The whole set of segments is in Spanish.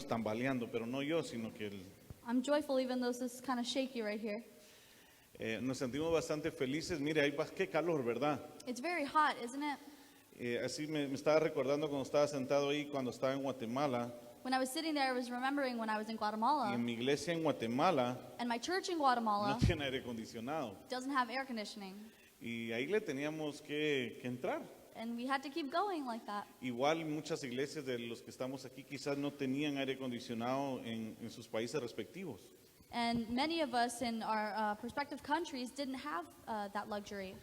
estamos tambaleando, pero no yo, sino que I'm joyful even though this is kind of shaky right here. nos sentimos bastante felices. Mire, qué calor, ¿verdad? It's very hot, isn't it? Así me estaba recordando cuando estaba sentado ahí, cuando estaba en Guatemala, When I was sitting there, I was remembering when I was in y Guatemala, en mi iglesia en Guatemala and my church in no Guatemala tiene aire acondicionado. doesn't have air conditioning. Y ahí le teníamos que entrar. And we had to keep going like that. Igual muchas iglesias de los que estamos aquí quizás no tenían aire acondicionado en sus países respectivos. And many of us in our prospective countries didn't have that luxury.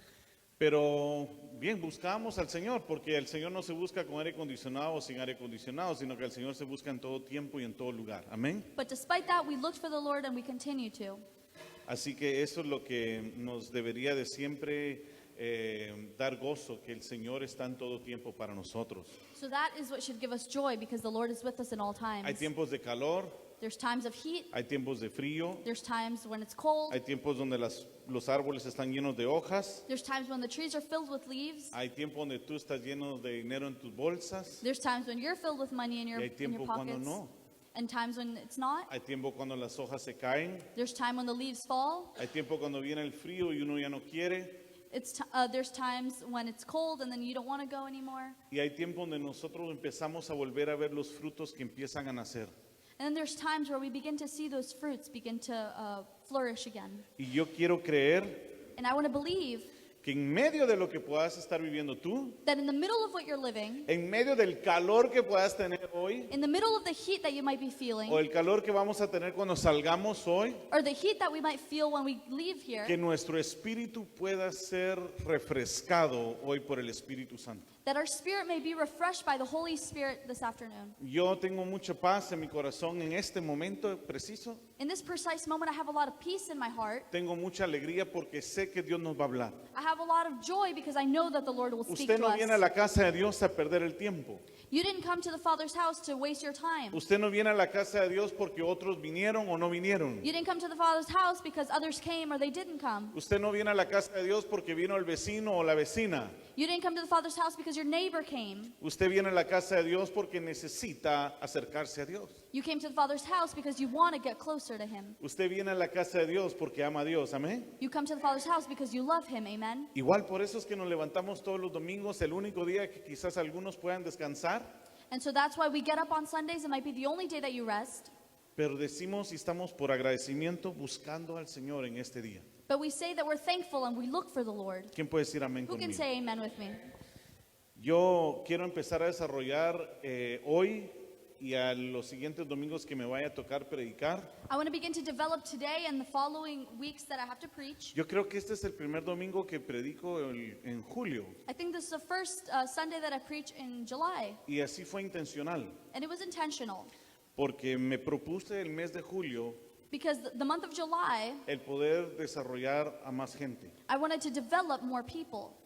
Pero bien, buscábamos al Señor, porque el Señor no se busca con aire acondicionado o sin aire acondicionado, sino que el Señor se busca en todo tiempo y en todo lugar. Amén. But despite that, we looked for the Lord and we continue to. Así que eso es lo que nos debería de siempre dar gozo, que el Señor está en todo tiempo para nosotros. So that is what should give us joy because the Lord is with us in all Hay times. tiempos de calor, There's times of heat, hay tiempos de frío, there's times when it's cold, hay tiempos donde los árboles están llenos de hojas, there's times when the trees are filled with leaves, hay tiempo donde tú estás lleno de dinero en tus bolsas, there's times when you're filled with money in y your, hay in tiempo your cuando pockets, no. and times when it's not. Hay tiempo cuando las hojas se caen, There's time when the leaves fall. hay tiempo cuando viene el frío y uno ya no quiere, There's times when it's cold and then you don't want to go anymore. y hay tiempo donde nosotros empezamos a volver a ver los frutos que empiezan a nacer. And then there's times where we begin to see those fruits begin to flourish again. Y yo quiero creer And I want to believe que en medio de lo que puedas estar viviendo tú, that in the middle of what you're living, en medio del calor que puedas tener hoy, in the middle of the heat that you might be feeling, o el calor que vamos a tener cuando salgamos hoy, or the heat that we might feel when we leave here, que nuestro espíritu pueda ser refrescado hoy por el Espíritu Santo. that our spirit may be refreshed by the Holy Spirit this afternoon. Yo tengo mucha paz en mi corazón en este momento preciso. In this precise moment, I have a lot of peace in my heart. Tengo mucha alegría porque sé que Dios nos va a hablar. I have a lot of joy because I know that the Lord will speak Usted to no us. viene a la casa de Dios a perder el tiempo. You didn't come to the Father's house to waste your time. Usted no viene a la casa de Dios porque otros vinieron o no vinieron. You didn't come to the Father's house because others came or they didn't come. Usted no viene a la casa de Dios porque vino el vecino o la vecina. You didn't come to the Father's house because your neighbor came. Usted viene a la casa de Dios porque necesita acercarse a Dios. You came to the Father's house because you want to get closer to Him. Usted viene a la casa de Dios porque ama a Dios. Amén. You come to the Father's house because you love Him. Amen. Igual por eso es que nos levantamos todos los domingos, el único día que quizás algunos puedan descansar, And so that's why we get up on Sundays. It might be the only day that you rest. pero decimos y estamos por agradecimiento buscando al Señor en este día. But we say that we're thankful and we look for the Lord. ¿Quién puede decir amén Who can conmigo? say amen with me? Yo quiero empezar a desarrollar hoy y a los siguientes domingos que me vaya a tocar predicar. I want to begin to develop today and the following weeks that I have to preach. Yo creo que este es el primer domingo que predico en julio, I think this is the first Sunday that I preach in July. y así fue intencional, And it was intentional porque me propuse el mes de julio because the month of July, el poder desarrollar a más gente. I wanted to develop more people.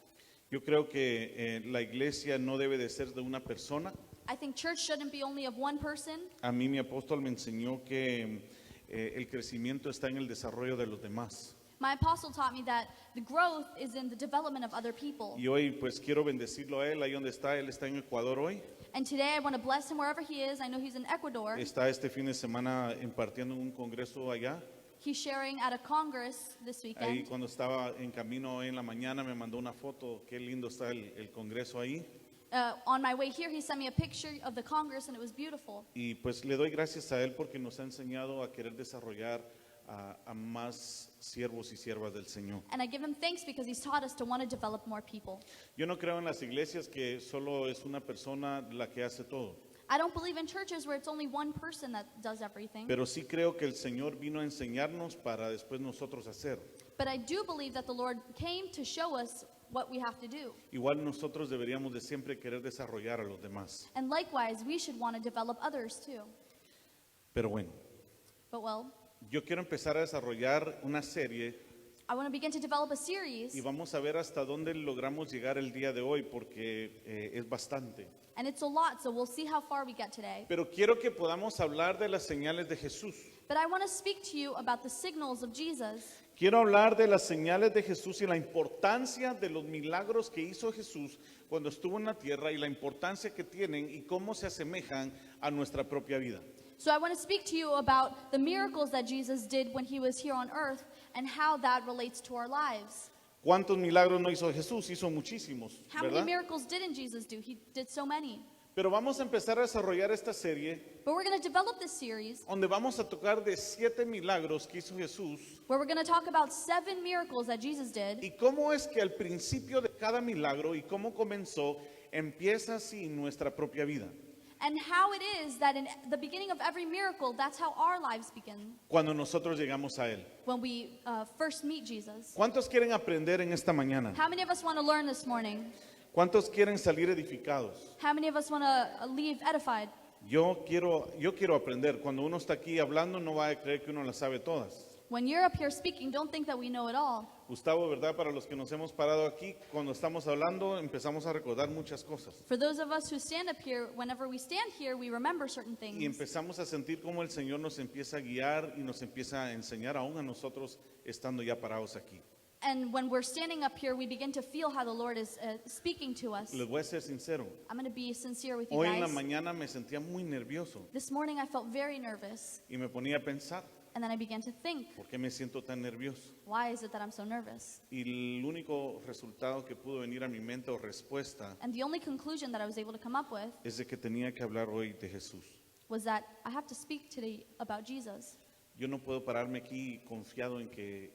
Yo creo que la iglesia no debe de ser de una persona. I think church shouldn't be only of one person. A mí mi apóstol me enseñó que el crecimiento está en el desarrollo de los demás. My apostle taught me that the growth is in the development of other people. Y hoy pues quiero bendecirlo a él, ahí donde está. Él está en Ecuador hoy. And today I want to bless him wherever he is. I know he's in Ecuador. Está este fin de semana impartiendo en un congreso allá. He's sharing at a congress this Ahí weekend. cuando estaba en camino hoy en la mañana me mandó una foto. Qué lindo está el congreso ahí. On my way here, he sent me a picture of the congress and it was beautiful. Y pues le doy gracias a él porque nos ha enseñado a querer desarrollar a más siervos y siervas del Señor. And I give him thanks because he's taught us to want to develop more people. Yo no creo en las iglesias que solo es una persona la que hace todo, I don't believe in churches where it's only one person that does everything. pero sí creo que el Señor vino a enseñarnos para después nosotros hacer. But I do believe that the Lord came to show us what we have to do. Igual nosotros deberíamos de siempre querer desarrollar a los demás. And likewise, we should want to develop others too. Pero bueno, But well, yo quiero empezar a desarrollar una serie I want to begin to develop a series, y vamos a ver hasta dónde logramos llegar el día de hoy porque es bastante. and it's a lot, so we'll see how far we get today. Pero quiero que podamos hablar de las señales de Jesús. But I want to speak to you about the signals of Jesus. Quiero hablar de las señales de Jesús y la importancia de los milagros que hizo Jesús cuando estuvo en la tierra y la importancia que tienen y cómo se asemejan a nuestra propia vida. So I want to speak to you about the miracles that Jesus did when he was here on earth and how that relates to our lives. ¿Cuántos milagros no hizo Jesús? Hizo muchísimos, How many ¿verdad? miracles didn't Jesus do? He did so many. Pero vamos a empezar a desarrollar esta serie But we're going to develop this series donde vamos a tocar de 7 milagros que hizo Jesús where we're going to talk about 7 miracles that Jesus did y cómo es que al principio de cada milagro y cómo comenzó, empieza así nuestra propia vida. and how it is that in the beginning of every miracle, that's how our lives begin Cuando nosotros llegamos a Él. when we first meet Jesus. ¿Cuántos quieren aprender en esta mañana? How many of us want to learn this morning? ¿Cuántos quieren salir edificados? How many of us want to leave edified? Yo quiero aprender. Cuando uno está aquí hablando, no va a creer que uno las sabe todas. When you're up here speaking, don't think that we know it all. Gustavo, ¿verdad? Para los que nos hemos parado aquí, cuando estamos hablando, empezamos a recordar muchas cosas. For those of us who stand up here, whenever we stand here, we remember certain Y things. empezamos a sentir cómo el Señor nos empieza a guiar y nos empieza a enseñar aún a nosotros estando ya parados aquí. And when we're standing up here, we begin to feel how the Lord is speaking to us. Les voy a ser sincero. I'm going to be sincere with you Hoy en la guys. mañana me sentía muy nervioso This morning I felt very nervous, y me ponía a pensar, and then I began to think, ¿por qué me siento tan nervioso? why is it that I'm so nervous? Y el único resultado que pudo venir a mi mente o respuesta And the only conclusion that I was able to come up with es de que tenía que hablar hoy de Jesús. was that I have to speak today about Jesus. Yo no puedo pararme aquí confiado en que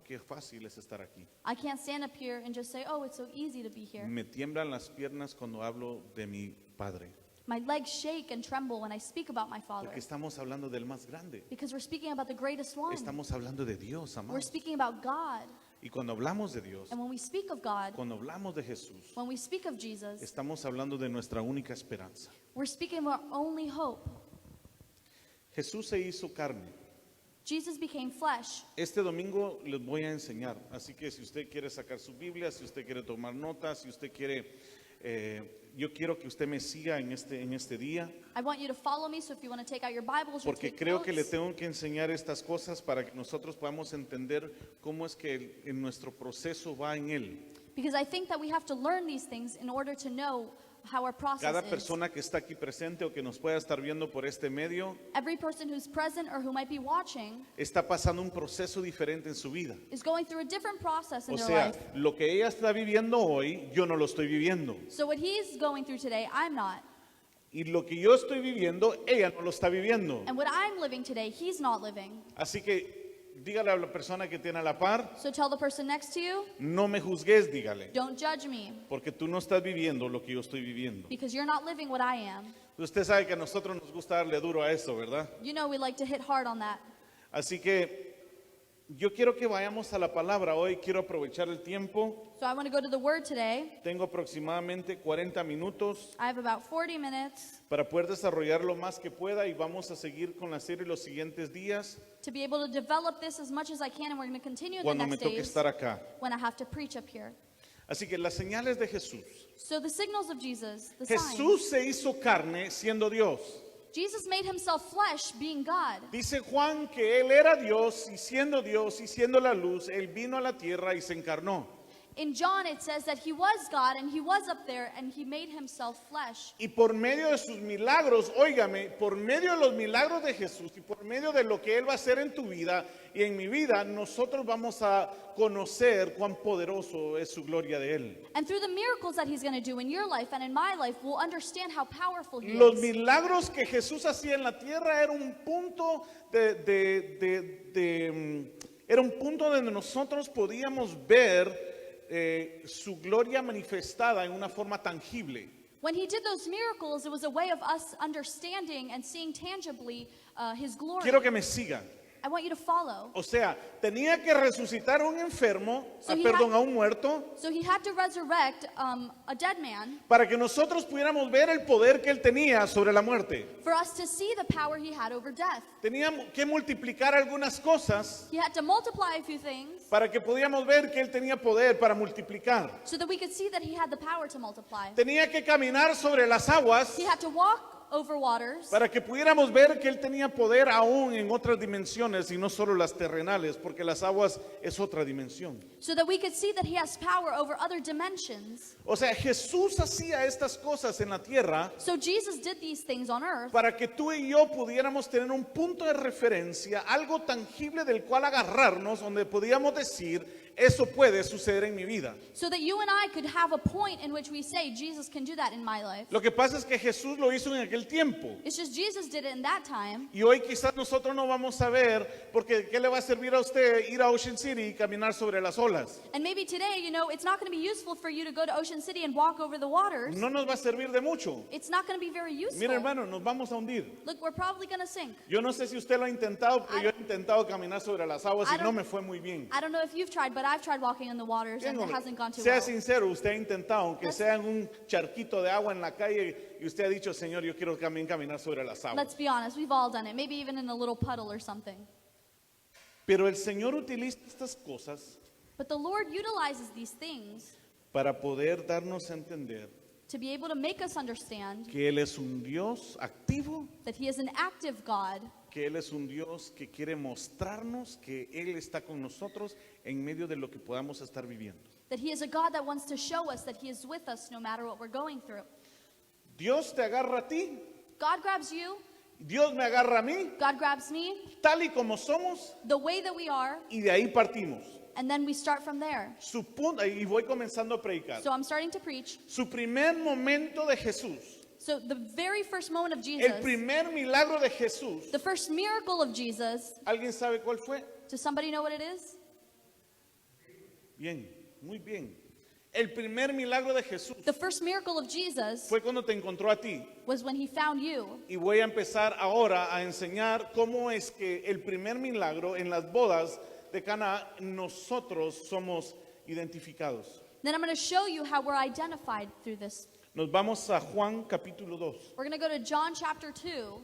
qué fácil es estar aquí. I can't stand up here and just say, oh, it's so easy to be here. Me tiemblan las piernas cuando hablo de mi Padre, My legs shake and tremble when I speak about my Father, porque estamos hablando del más grande. because we're speaking about the greatest one. Estamos hablando de Dios, We're amados. speaking about God. Y cuando hablamos de Dios, And when we speak of God, cuando hablamos de Jesús, when we speak of Jesus, estamos hablando de nuestra única esperanza. we're speaking of our only hope. Jesús se hizo carne. Jesus became flesh. Este domingo les voy a enseñar, así que si usted quiere sacar su Biblia, si usted quiere tomar notas, si usted quiere, yo quiero que usted me siga en este día, I want you to follow me, so if you want to take out your Bibles or porque take creo que le notes, tengo que enseñar estas cosas para que nosotros podamos entender cómo es que en nuestro proceso va en Él. because I think that we have to learn these things in order to know how our process Cada is. persona que está aquí presente o que nos pueda estar viendo por este medio Every person who's present or who might be watching está pasando un proceso diferente en su vida. is going through a different process in O their sea, life. lo que ella está viviendo hoy, yo no lo estoy viviendo. So what he's going through today, I'm not. Y lo que yo estoy viviendo, ella no lo está viviendo. And what I'm living today, he's not living. Así que dígale a la persona que tiene a la par, So tell the person next to you, no me juzgues, dígale, don't judge me, porque tú no estás viviendo lo que yo estoy viviendo. because you're not living what I am. Usted sabe que a nosotros nos gusta darle duro a eso, ¿verdad? You know we like to hit hard on that. Así que yo quiero que vayamos a la palabra hoy, quiero aprovechar el tiempo. So I want to go to the Word today. Tengo aproximadamente 40 minutos I have about 40 minutes para poder desarrollar lo más que pueda y vamos a seguir con la serie los siguientes días to be able to develop this as much as I can, and we're going to continue the cuando me next toque days estar acá. when I have to preach up here. Así que las señales de Jesús. So the signals of Jesus, the signs. Jesús se hizo carne siendo Dios. Jesus made himself flesh, being God. Dice Juan que Él era Dios y siendo la luz, Él vino a la tierra y se encarnó. In John, it says that he was God and he was up there and he made himself flesh. Y por medio de sus milagros, óigame, por medio de los milagros de Jesús y por medio de lo que Él va a hacer en tu vida y en mi vida, nosotros vamos a conocer cuán poderoso es su gloria de Él. And through the miracles that he's going to do in your life and in my life, we'll understand how powerful he Los is. milagros que Jesús hacía en la tierra era un punto era un punto donde nosotros podíamos ver su gloria manifestada en una forma tangible. When he did those miracles, it was a way of us understanding and seeing tangibly his glory. Quiero que me sigan. I want you to follow. O sea, tenía que resucitar a un enfermo, So he a un muerto, So he had to resurrect a dead man para que nosotros pudiéramos ver el poder que Él tenía sobre la muerte. for us to see the power he had over death. Teníamos que multiplicar algunas cosas He had to multiply a few things para que podíamos ver que Él tenía poder para multiplicar. so that we could see that he had the power to multiply. Tenía que caminar sobre las aguas He had to walk over waters, para que pudiéramos ver que Él tenía poder aún en otras dimensiones y no solo las terrenales, porque las aguas es otra dimensión. so that we could see that he has power over other dimensions. O sea, Jesús hacía estas cosas en la tierra So Jesus did these things on earth para que tú y yo pudiéramos tener un punto de referencia, algo tangible del cual agarrarnos, donde podíamos decir, eso puede suceder en mi vida. so that you and I could have a point in which we say, Jesus can do that in my life. Lo que pasa es que Jesús lo hizo en aquel tiempo. It's just Jesus did it in that time. Y hoy quizás nosotros no vamos a ver, porque ¿qué le va a servir a usted ir a Ocean City y caminar sobre las olas? And maybe today, it's not going to be useful for you to go to Ocean City and walk over the waters. No nos va a servir de mucho. It's not going to be very useful. Mira, hermano, nos vamos a hundir. Look, we're probably going to sink. Yo no sé si usted lo ha intentado, pero yo he intentado caminar sobre las aguas I y no don't- me fue muy bien. I don't know if you've tried, but I've tried walking in the waters Bien, and it hombre. hasn't gone too Sea well. sincero, usted ha intentado, aunque Let's- sea en un charquito de agua en la calle, y usted ha dicho, Señor, yo quiero también caminar sobre las aguas. Let's be honest, we've all done it. Maybe even in a little puddle or something. Pero el Señor utiliza estas cosas But the Lord utilizes these things para poder darnos a entender to be able to make us understand que Él es un Dios activo, that He is an active God, que Él es un Dios que quiere mostrarnos que Él está con nosotros en medio de lo que podamos estar viviendo. that He is a God that wants to show us that He is with us no matter what we're going through. Dios te agarra a ti, God grabs you, Dios me agarra a mí, God grabs me, tal y como somos, the way that we are, y de ahí partimos. and then we start from there. Su punto, y voy comenzando a predicar. So I'm starting to preach. Su primer momento de Jesús, So the very first moment of Jesus, el primer milagro de Jesús, the first miracle of Jesus, ¿alguien sabe cuál fue? does somebody know what it is? Bien, muy bien. El primer milagro de Jesús The first miracle of Jesus fue cuando te encontró a ti. was when He found you. Y voy a empezar ahora a enseñar cómo es que el primer milagro en las bodas de Caná nosotros somos identificados. Then I'm going to show you how we're identified through this. Nos vamos a Juan capítulo 2. We're going to go to John chapter 2.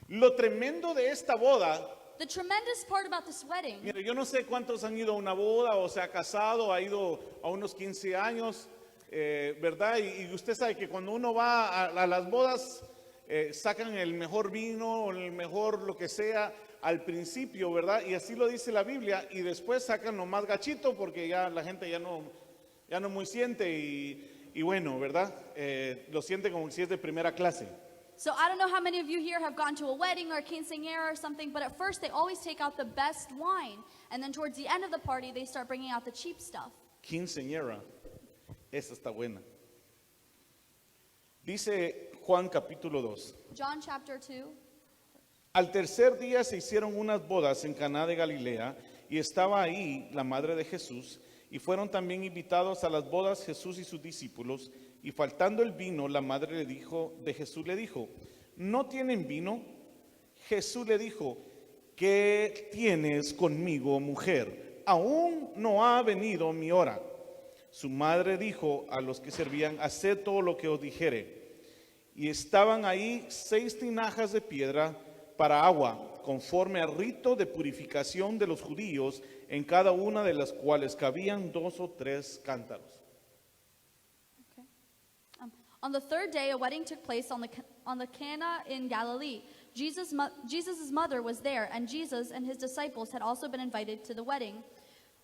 Lo tremendo de esta boda, The tremendous part about this wedding, mire, yo no sé cuántos han ido a una boda o se ha casado, ha ido a unos 15 años, ¿verdad? Y usted sabe que cuando uno va a las bodas, sacan el mejor vino o el mejor lo que sea al principio, ¿verdad? Y así lo dice la Biblia, y después sacan lo más gachito porque ya la gente ya no muy siente y bueno, ¿verdad? Lo siente como si es de primera clase. so I don't know how many of you here have gone to a wedding or a quinceañera or something, but at first they always take out the best wine. And then towards the end of the party, they start bringing out the cheap stuff. Quinceañera, esa está buena. Dice Juan capítulo 2. John chapter 2. Al tercer día se hicieron unas bodas en Caná de Galilea y estaba ahí la madre de Jesús y fueron también invitados a las bodas Jesús y sus discípulos y faltando el vino la madre de Jesús le dijo, ¿no tienen vino? Jesús le dijo, ¿qué tienes conmigo, mujer? Aún no ha venido mi hora. Su madre dijo a los que servían, haced todo lo que os dijere. Y estaban ahí 6 tinajas de piedra para agua, conforme al rito de purificación de los judíos, en cada una de las cuales cabían 2 o 3 cántaros. Okay. On the third day, a wedding took place on the Cana in Galilee. Jesus' mother was there, and Jesus and his disciples had also been invited to the wedding.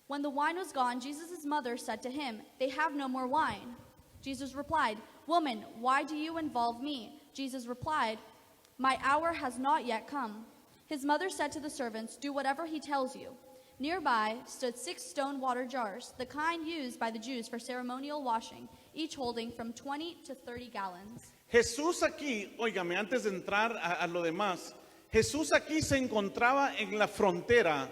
When the wine was gone, Jesus' mother said to him, "They have no more wine." Jesus replied, "Woman, why do you involve me?" Jesus replied, "My hour has not yet come." His mother said to the servants, "Do whatever he tells you." Nearby stood 6 stone water jars, the kind used by the Jews for ceremonial washing, each holding from 20 to 30 gallons. Jesús aquí, óigame, antes de entrar a lo demás, Jesús aquí se encontraba en la frontera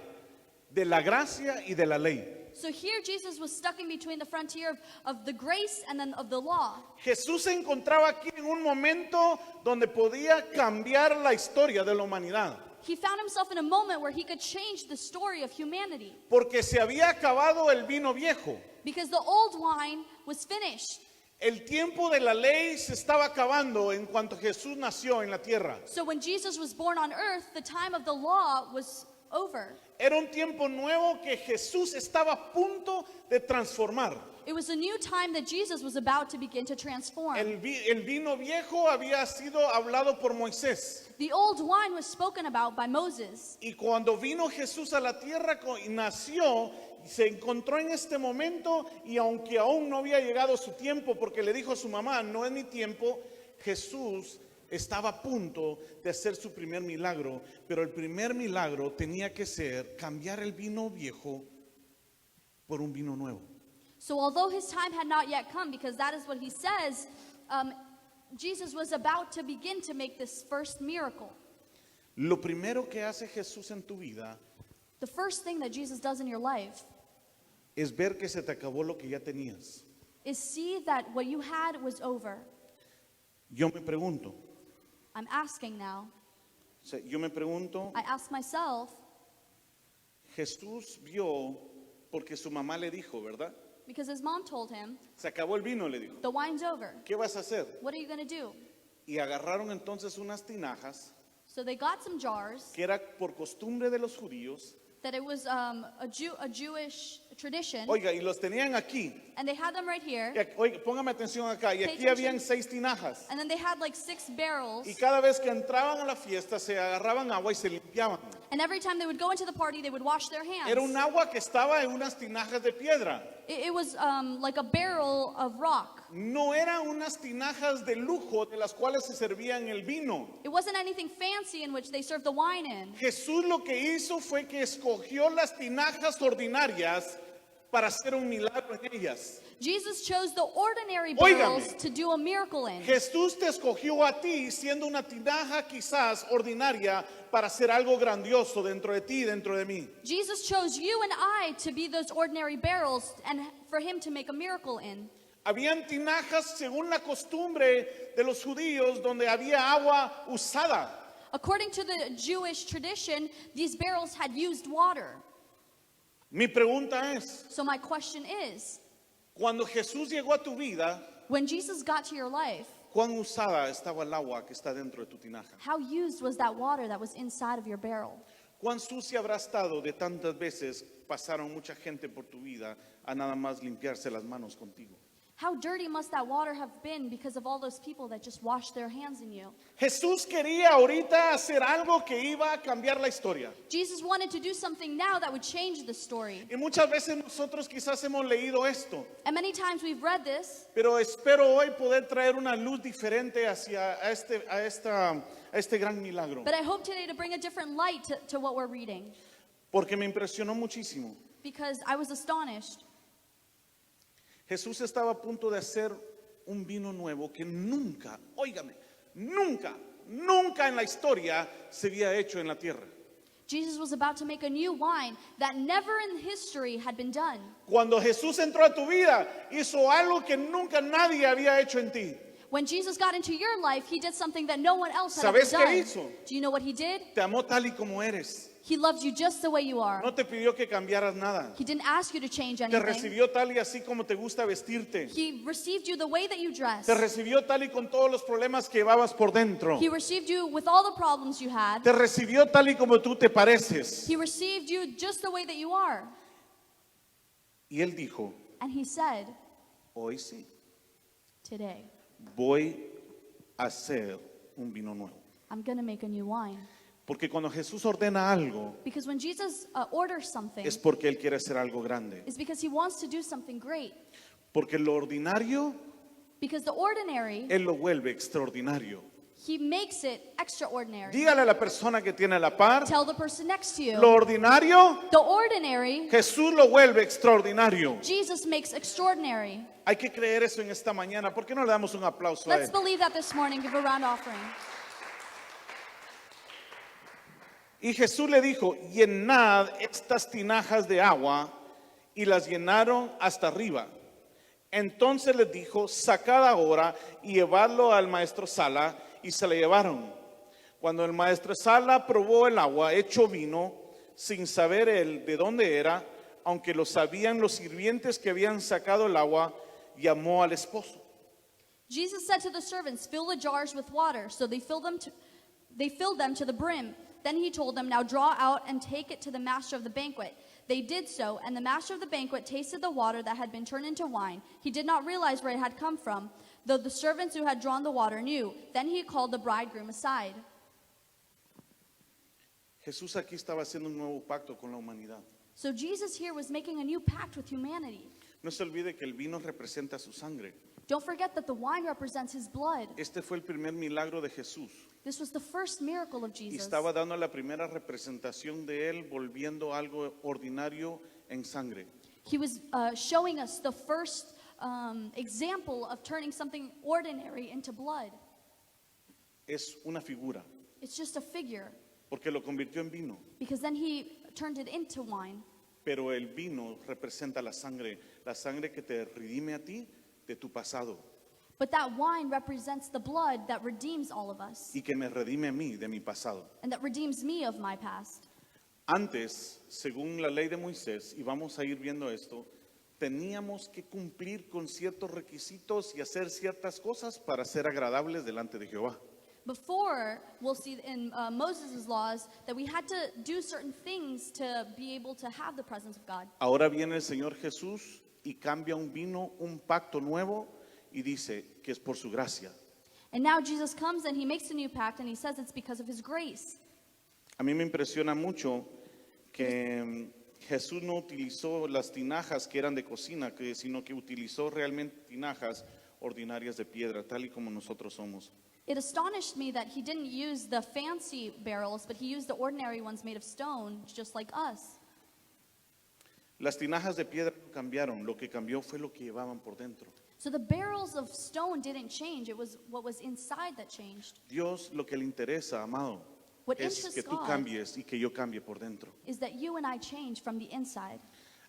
de la gracia y de la ley. So here Jesus was stuck in between the frontier of the grace and then of the law. Jesús se encontraba aquí en un momento donde podía cambiar la historia de la humanidad, He found himself in a moment where he could change the story of humanity porque se había acabado el vino viejo. because the old wine was finished. El tiempo de la ley se estaba acabando en cuanto Jesús nació en la tierra. So when Jesus was born on earth, the time of the law was over. Era un tiempo nuevo que Jesús estaba a punto de transformar. It was a new time that Jesus was about to begin to transform. El vino viejo había sido hablado por Moisés. The old wine was spoken about by Moses. Y cuando vino Jesús a la tierra y nació, se encontró en este momento, y aunque aún no había llegado su tiempo, porque le dijo a su mamá, no es mi tiempo, Jesús estaba a punto de hacer su primer milagro. Pero el primer milagro tenía que ser cambiar el vino viejo por un vino nuevo. So although his time had not yet come, because that is what he says, Jesus was about to begin to make this first miracle. Lo primero que hace Jesús en tu vida The first thing that Jesus does in your life es ver que se te acabó lo que ya tenías. is see that what you had was over. Yo me pregunto, I'm asking now. I ask myself, Jesús vio, porque su mamá le dijo, ¿verdad? because his mom told him, Se acabó el vino, le dijo. the wine's over. ¿Qué vas a hacer? What are you going to do? Y agarraron entonces unas tinajas, So they got some jars que era por costumbre de los judíos. that it was a Jewish tradition, Oiga, y los tenían aquí. and they had them right here. Oiga, póngame atención acá. Y Pay aquí attention. habían 6 tinajas. And then they had like 6 barrels. Y cada vez que entraban a la fiesta se agarraban agua y se limpiaban. And every time they would go into the party, they would wash their hands. Era un agua que estaba en unas tinajas de piedra. It was like a barrel of rock. No eran unas tinajas de lujo de las cuales se servían el vino. It wasn't anything fancy in which they served the wine in. Jesús lo que hizo fue que escogió las tinajas ordinarias para hacer un milagro en ellas. Jesus chose the ordinary Óigame. barrels to do a miracle in. Jesús te escogió a ti siendo una tinaja quizás ordinaria para hacer algo grandioso dentro de ti y dentro de mí. Jesus chose you and I to be those ordinary barrels and for him to make a miracle in. Habían tinajas según la costumbre de los judíos donde había agua usada. According to the Jewish tradition, these barrels had used water. Mi pregunta es, So my question is, cuando Jesús llegó a tu vida, when Jesus got to your life, ¿cuán usada estaba el agua que está dentro de tu tinaja? how used was that water that was inside of your barrel? ¿Cuán sucia habrá estado de tantas veces pasaron mucha gente por tu vida a nada más limpiarse las manos contigo? How dirty must that water have been because of all those people that just washed their hands in you? Jesús quería ahorita hacer algo que iba a cambiar la historia. Jesus wanted to do something now that would change the story. Y muchas veces nosotros quizás hemos leído esto, And many times we've read this, pero espero hoy poder traer una luz diferente hacia este gran milagro. but I hope today to bring a different light to what we're reading, Porque me impresionó muchísimo. because I was astonished. Jesús estaba a punto de hacer un vino nuevo que nunca, óigame, nunca en la historia se había hecho en la tierra. Jesus was about to make a new wine that never in history had been done. Cuando Jesús entró a tu vida, hizo algo que nunca nadie había hecho en ti. When Jesus got into your life, he did something that no one else had ever ¿Sabes qué done. hizo? Do you know what he did? Te amó tal y como eres. He loved you just the way you are. No te pidió que cambiaras nada. He didn't ask you to change Te anything. recibió tal y así como te gusta vestirte. He received you the way that you dress. Te recibió tal y con todos los problemas que llevabas por dentro. He received you with all the problems you had. Te recibió tal y como tú te pareces. He received you just the way that you are. Y él dijo, And he said, hoy sí, today, voy a hacer un vino nuevo. I'm going to make a new wine. Porque cuando Jesús ordena algo, Because when Jesus orders something, es porque Él quiere hacer algo grande. it's because he wants to do something great. Porque lo ordinario, Because the ordinary, Él lo vuelve extraordinario. he makes it extraordinary. Dígale a la persona que tiene a la par, Tell the person next to you, lo ordinario, the ordinary, Jesús lo vuelve extraordinario. Jesus makes extraordinary. Hay que creer eso en esta mañana. ¿Por qué no le damos un aplauso a Let's Él? believe that this morning. Give a round offering. Y Jesús le dijo, llenad estas tinajas de agua, y las llenaron hasta arriba. Entonces les dijo, sacad ahora y llevadlo al maestro Sala, y se le llevaron. Cuando el maestro Sala probó el agua hecho vino, sin saber él de dónde era, aunque lo sabían los sirvientes que habían sacado el agua, llamó al esposo. Jesus said to the servants, fill the jars with water. So they filled them to the brim. Then he told them, "Now draw out and take it to the master of the banquet." They did so, and the master of the banquet tasted the water that had been turned into wine. He did not realize where it had come from, though the servants who had drawn the water knew. Then he called the bridegroom aside. Jesús aquí estaba haciendo un nuevo pacto con la humanidad. So Jesus here was making a new pact with humanity. No se olvide que el vino representa su sangre. Don't forget that the wine represents his blood. Este fue el primer milagro de Jesús. This was the first miracle of Y Jesus. estaba dando la primera representación de él, volviendo algo ordinario en sangre. He was showing us the first example of turning something ordinary into blood. Es una figura, It's just a figure, porque lo convirtió en vino. because then he turned it into wine. Pero el vino representa la sangre que te redime a ti de tu pasado But that wine represents the blood that redeems all of us y que me redime a mí de mi pasado. and that redeems me of my past. Antes, según la ley de Moisés, y vamos a ir viendo esto, teníamos que cumplir con ciertos requisitos y hacer ciertas cosas para ser agradables delante de Jehová. Before, we'll see in Moses' laws that we had to do certain things to be able to have the presence of God. Ahora viene el Señor Jesús y cambia un vino, un pacto nuevo, y dice que es por su gracia. And now Jesus comes and he makes a new pact and he says it's because of his grace. A mí me impresiona mucho que Jesús no utilizó las tinajas que eran de cocina, sino que utilizó realmente tinajas ordinarias de piedra, tal y como nosotros somos. It astonished me that he didn't use the fancy barrels, but he used the ordinary ones made of stone, just like us. Las tinajas de piedra no cambiaron, lo que cambió fue lo que llevaban por dentro. So the barrels of stone didn't change, it was what was inside that changed. Dios lo que le interesa, amado, What es interests que tú God cambies y que yo cambie por dentro. is that you and I change from the inside.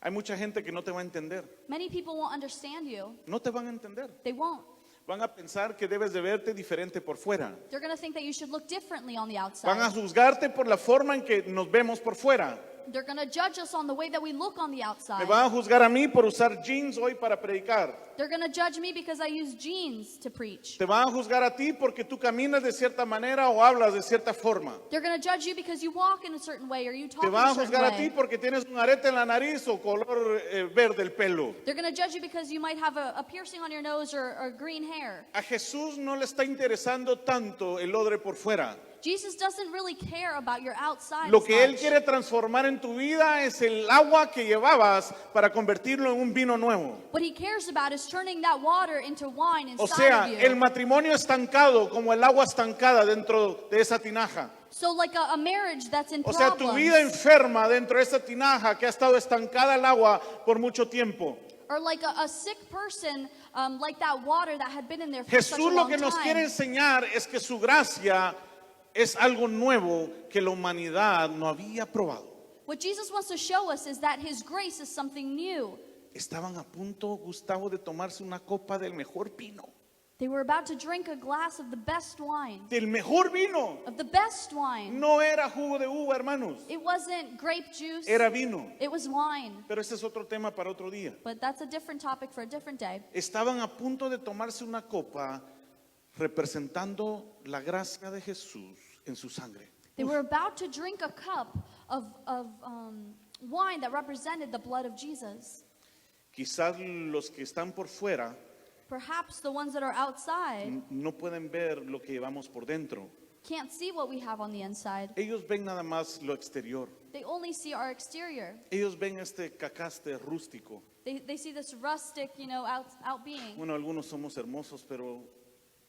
Hay mucha gente que no te va a entender, Many people won't understand you. no te van a entender. They won't. Van a pensar que debes de verte diferente por fuera. They're going to think that you should look differently on the Van a outside. juzgarte por la forma en que nos vemos por fuera. They're going to judge us on the way that we look on the Me outside. van a juzgar a mí por usar jeans hoy para predicar. They're going to judge me because I use jeans to preach. Te van a juzgar a ti porque tú caminas de cierta manera o hablas de cierta forma. They're going to judge you because you walk in a certain way or you talk Te in van a a certain juzgar a ti way. porque tienes un arete en la nariz o color verde el pelo. They're going to judge you because you might have a piercing on your nose or green hair. A Jesús no le está interesando tanto el odre por fuera. Jesus doesn't really care about your outside Lo as que Él much. quiere transformar en tu vida es el agua que llevabas para convertirlo en un vino nuevo. What he cares about is turning that water into wine O inside sea, of you. el matrimonio estancado como el agua estancada dentro de esa tinaja. So like a marriage that's in O sea, tu vida problems. enferma dentro de esa tinaja que ha estado estancada el agua por mucho tiempo. Or like a sick person, like that water that had been in there for such a Jesús lo long que nos quiere time. enseñar es que su gracia es algo nuevo que la humanidad no había probado. What Jesus wants to show us is that his grace is something new. Estaban a punto, Gustavo, de tomarse una copa del mejor vino. They were about to drink a glass of the best wine. Del mejor vino. Of the best wine. No era jugo de uva, hermanos. It wasn't grape juice. Era vino. It was wine. Pero ese es otro tema para otro día. But that's a different topic for a different day. Estaban a punto de tomarse una copa representando la gracia de Jesús en su sangre. They were about to drink a cup of wine that represented the blood of Jesus. Quizás los que están por fuera Perhaps the ones that are outside no pueden ver lo que llevamos por dentro. can't see what we have on the inside. Ellos ven nada más lo exterior. They only see our exterior. Ellos ven este cacaste rústico. They see this rustic, out being. Bueno, algunos somos hermosos, pero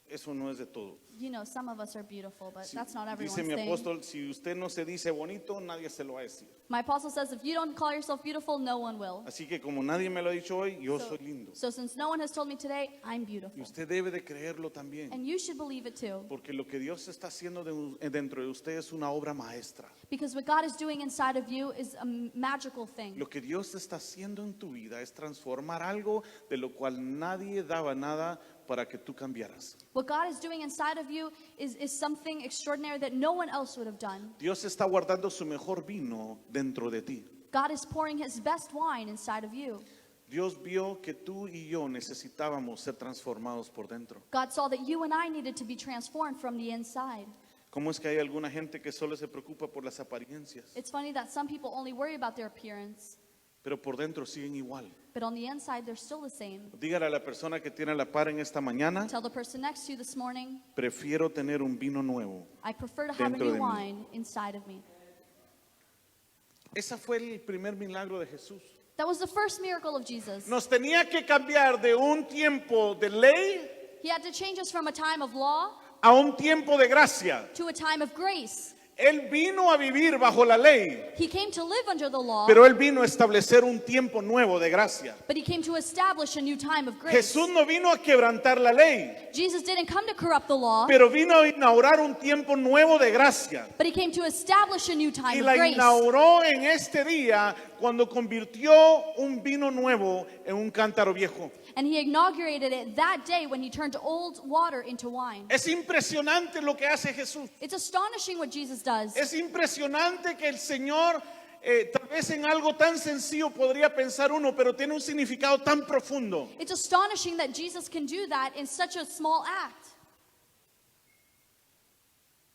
eso no es de todo. Some of us are beautiful, but Si- that's not dice everyone's mi thing. apóstol, si usted no se dice bonito, nadie se lo va a decir. My apostle says, if you don't call yourself beautiful, no one will. Así que como nadie me lo ha dicho hoy, yo soy lindo. So since no one has told me today, I'm Y beautiful. usted debe de creerlo también. And you should believe it too. Porque lo que Dios está haciendo dentro de usted es una obra maestra. Because what God is doing inside of you is a magical thing. Lo que Dios está haciendo en tu vida es transformar algo de lo cual nadie daba nada para que tú cambiaras. What God is doing inside of you is something extraordinary that no one else would have done. Dios está guardando su mejor vino dentro de ti. God is pouring his best wine inside of you. Dios vio que tú y yo necesitábamos ser transformados por dentro. God saw that you and I needed to be transformed from the inside. ¿Cómo es que hay alguna gente que solo se preocupa por las apariencias, It's funny that some people only worry about their appearance, pero por dentro siguen igual? but on the inside, they're still the same. Dígale a la persona que tiene a la par en esta mañana, Tell the person next to you this morning, prefiero tener un vino nuevo. I prefer to have a Dentro new de mí. wine inside of me. Ese fue el primer milagro de Jesús. That was the first miracle of Jesus. Nos tenía que cambiar de un tiempo de ley He had to change us from a time of law a un tiempo de gracia. to a time of grace. Él vino a vivir bajo la ley, He came to live under the law, pero Él vino a establecer un tiempo nuevo de gracia. but he came to establish a new time of grace. Jesús no vino a quebrantar la ley, Jesus didn't come to corrupt the law, pero vino a inaugurar un tiempo nuevo de gracia. but he came to establish a new time Y of la grace. inauguró en este día cuando convirtió un vino nuevo en un cántaro viejo. And he inaugurated it that day when he turned old water into wine. Es impresionante lo que hace Jesús. It's astonishing what Jesus does. Es impresionante que el Señor, tal vez en algo tan sencillo podría pensar uno, pero tiene un significado tan profundo. It's astonishing that Jesus can do that in such a small act.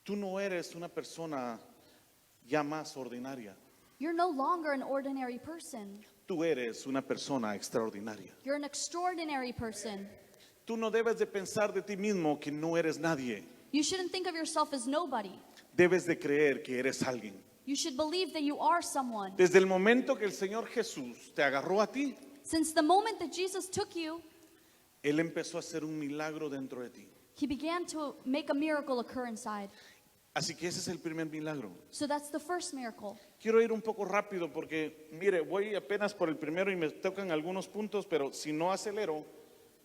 Tú no eres una persona ya más ordinaria. You're no longer an ordinary person. Tú eres una persona extraordinaria. You're an extraordinary person. Tú no debes de pensar de ti mismo que no eres nadie. You shouldn't think of yourself as nobody. Debes de creer que eres alguien. You should believe that you are someone. Desde el momento que el Señor Jesús te agarró a ti, Since the moment that Jesus took you, Él empezó a hacer un milagro dentro de ti. he began to make a miracle occur inside. Así que ese es el primer milagro. So that's the first miracle. Quiero ir un poco rápido porque, mire, voy apenas por el primero y me tocan algunos puntos, pero si no acelero,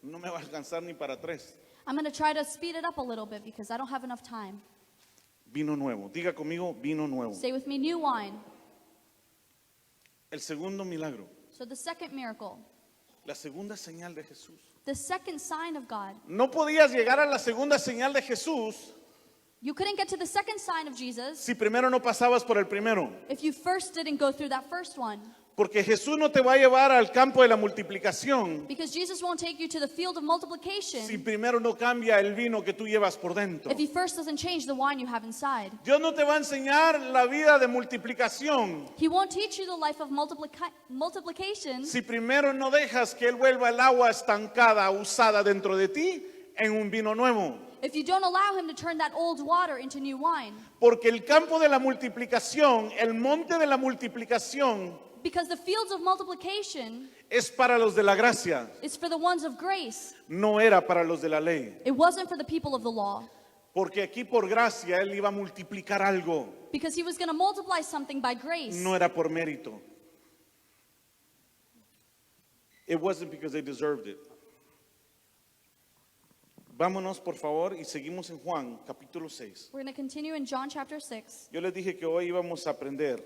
no me va a alcanzar ni para 3. I'm going to try to speed it up a little bit because I don't have enough time. Vino nuevo. Diga conmigo, vino nuevo. Say with me, new wine. El segundo milagro. So the second miracle, La segunda señal de Jesús. the second sign of God. No podías llegar a la segunda señal de Jesús You couldn't get to the second sign of Jesus si primero no pasabas por el primero. if you first didn't go through that first one. Porque Jesús no te va a llevar al campo de la multiplicación Because Jesus won't take you to the field of multiplication si primero no cambia el vino que tú llevas por dentro. if he first doesn't change the wine you have inside. Dios no te va a enseñar la vida de multiplicación He won't teach you the life of multiplication si primero no dejas que Él vuelva el agua estancada, usada dentro de ti, en un vino nuevo. if you don't allow him to turn that old water into new wine. Porque el campo de la multiplicación, el monte de la multiplicación, Because the fields of multiplication es para los de la gracia, is for the ones of grace. no era para los de la ley. It wasn't for the people of the law. Porque aquí por gracia Él iba a multiplicar algo, Because he was going to multiply something by grace. no era por mérito. It wasn't because they deserved it. Vámonos por favor y seguimos en Juan capítulo 6. We're going to continue in John chapter 6. Yo les dije que hoy íbamos a aprender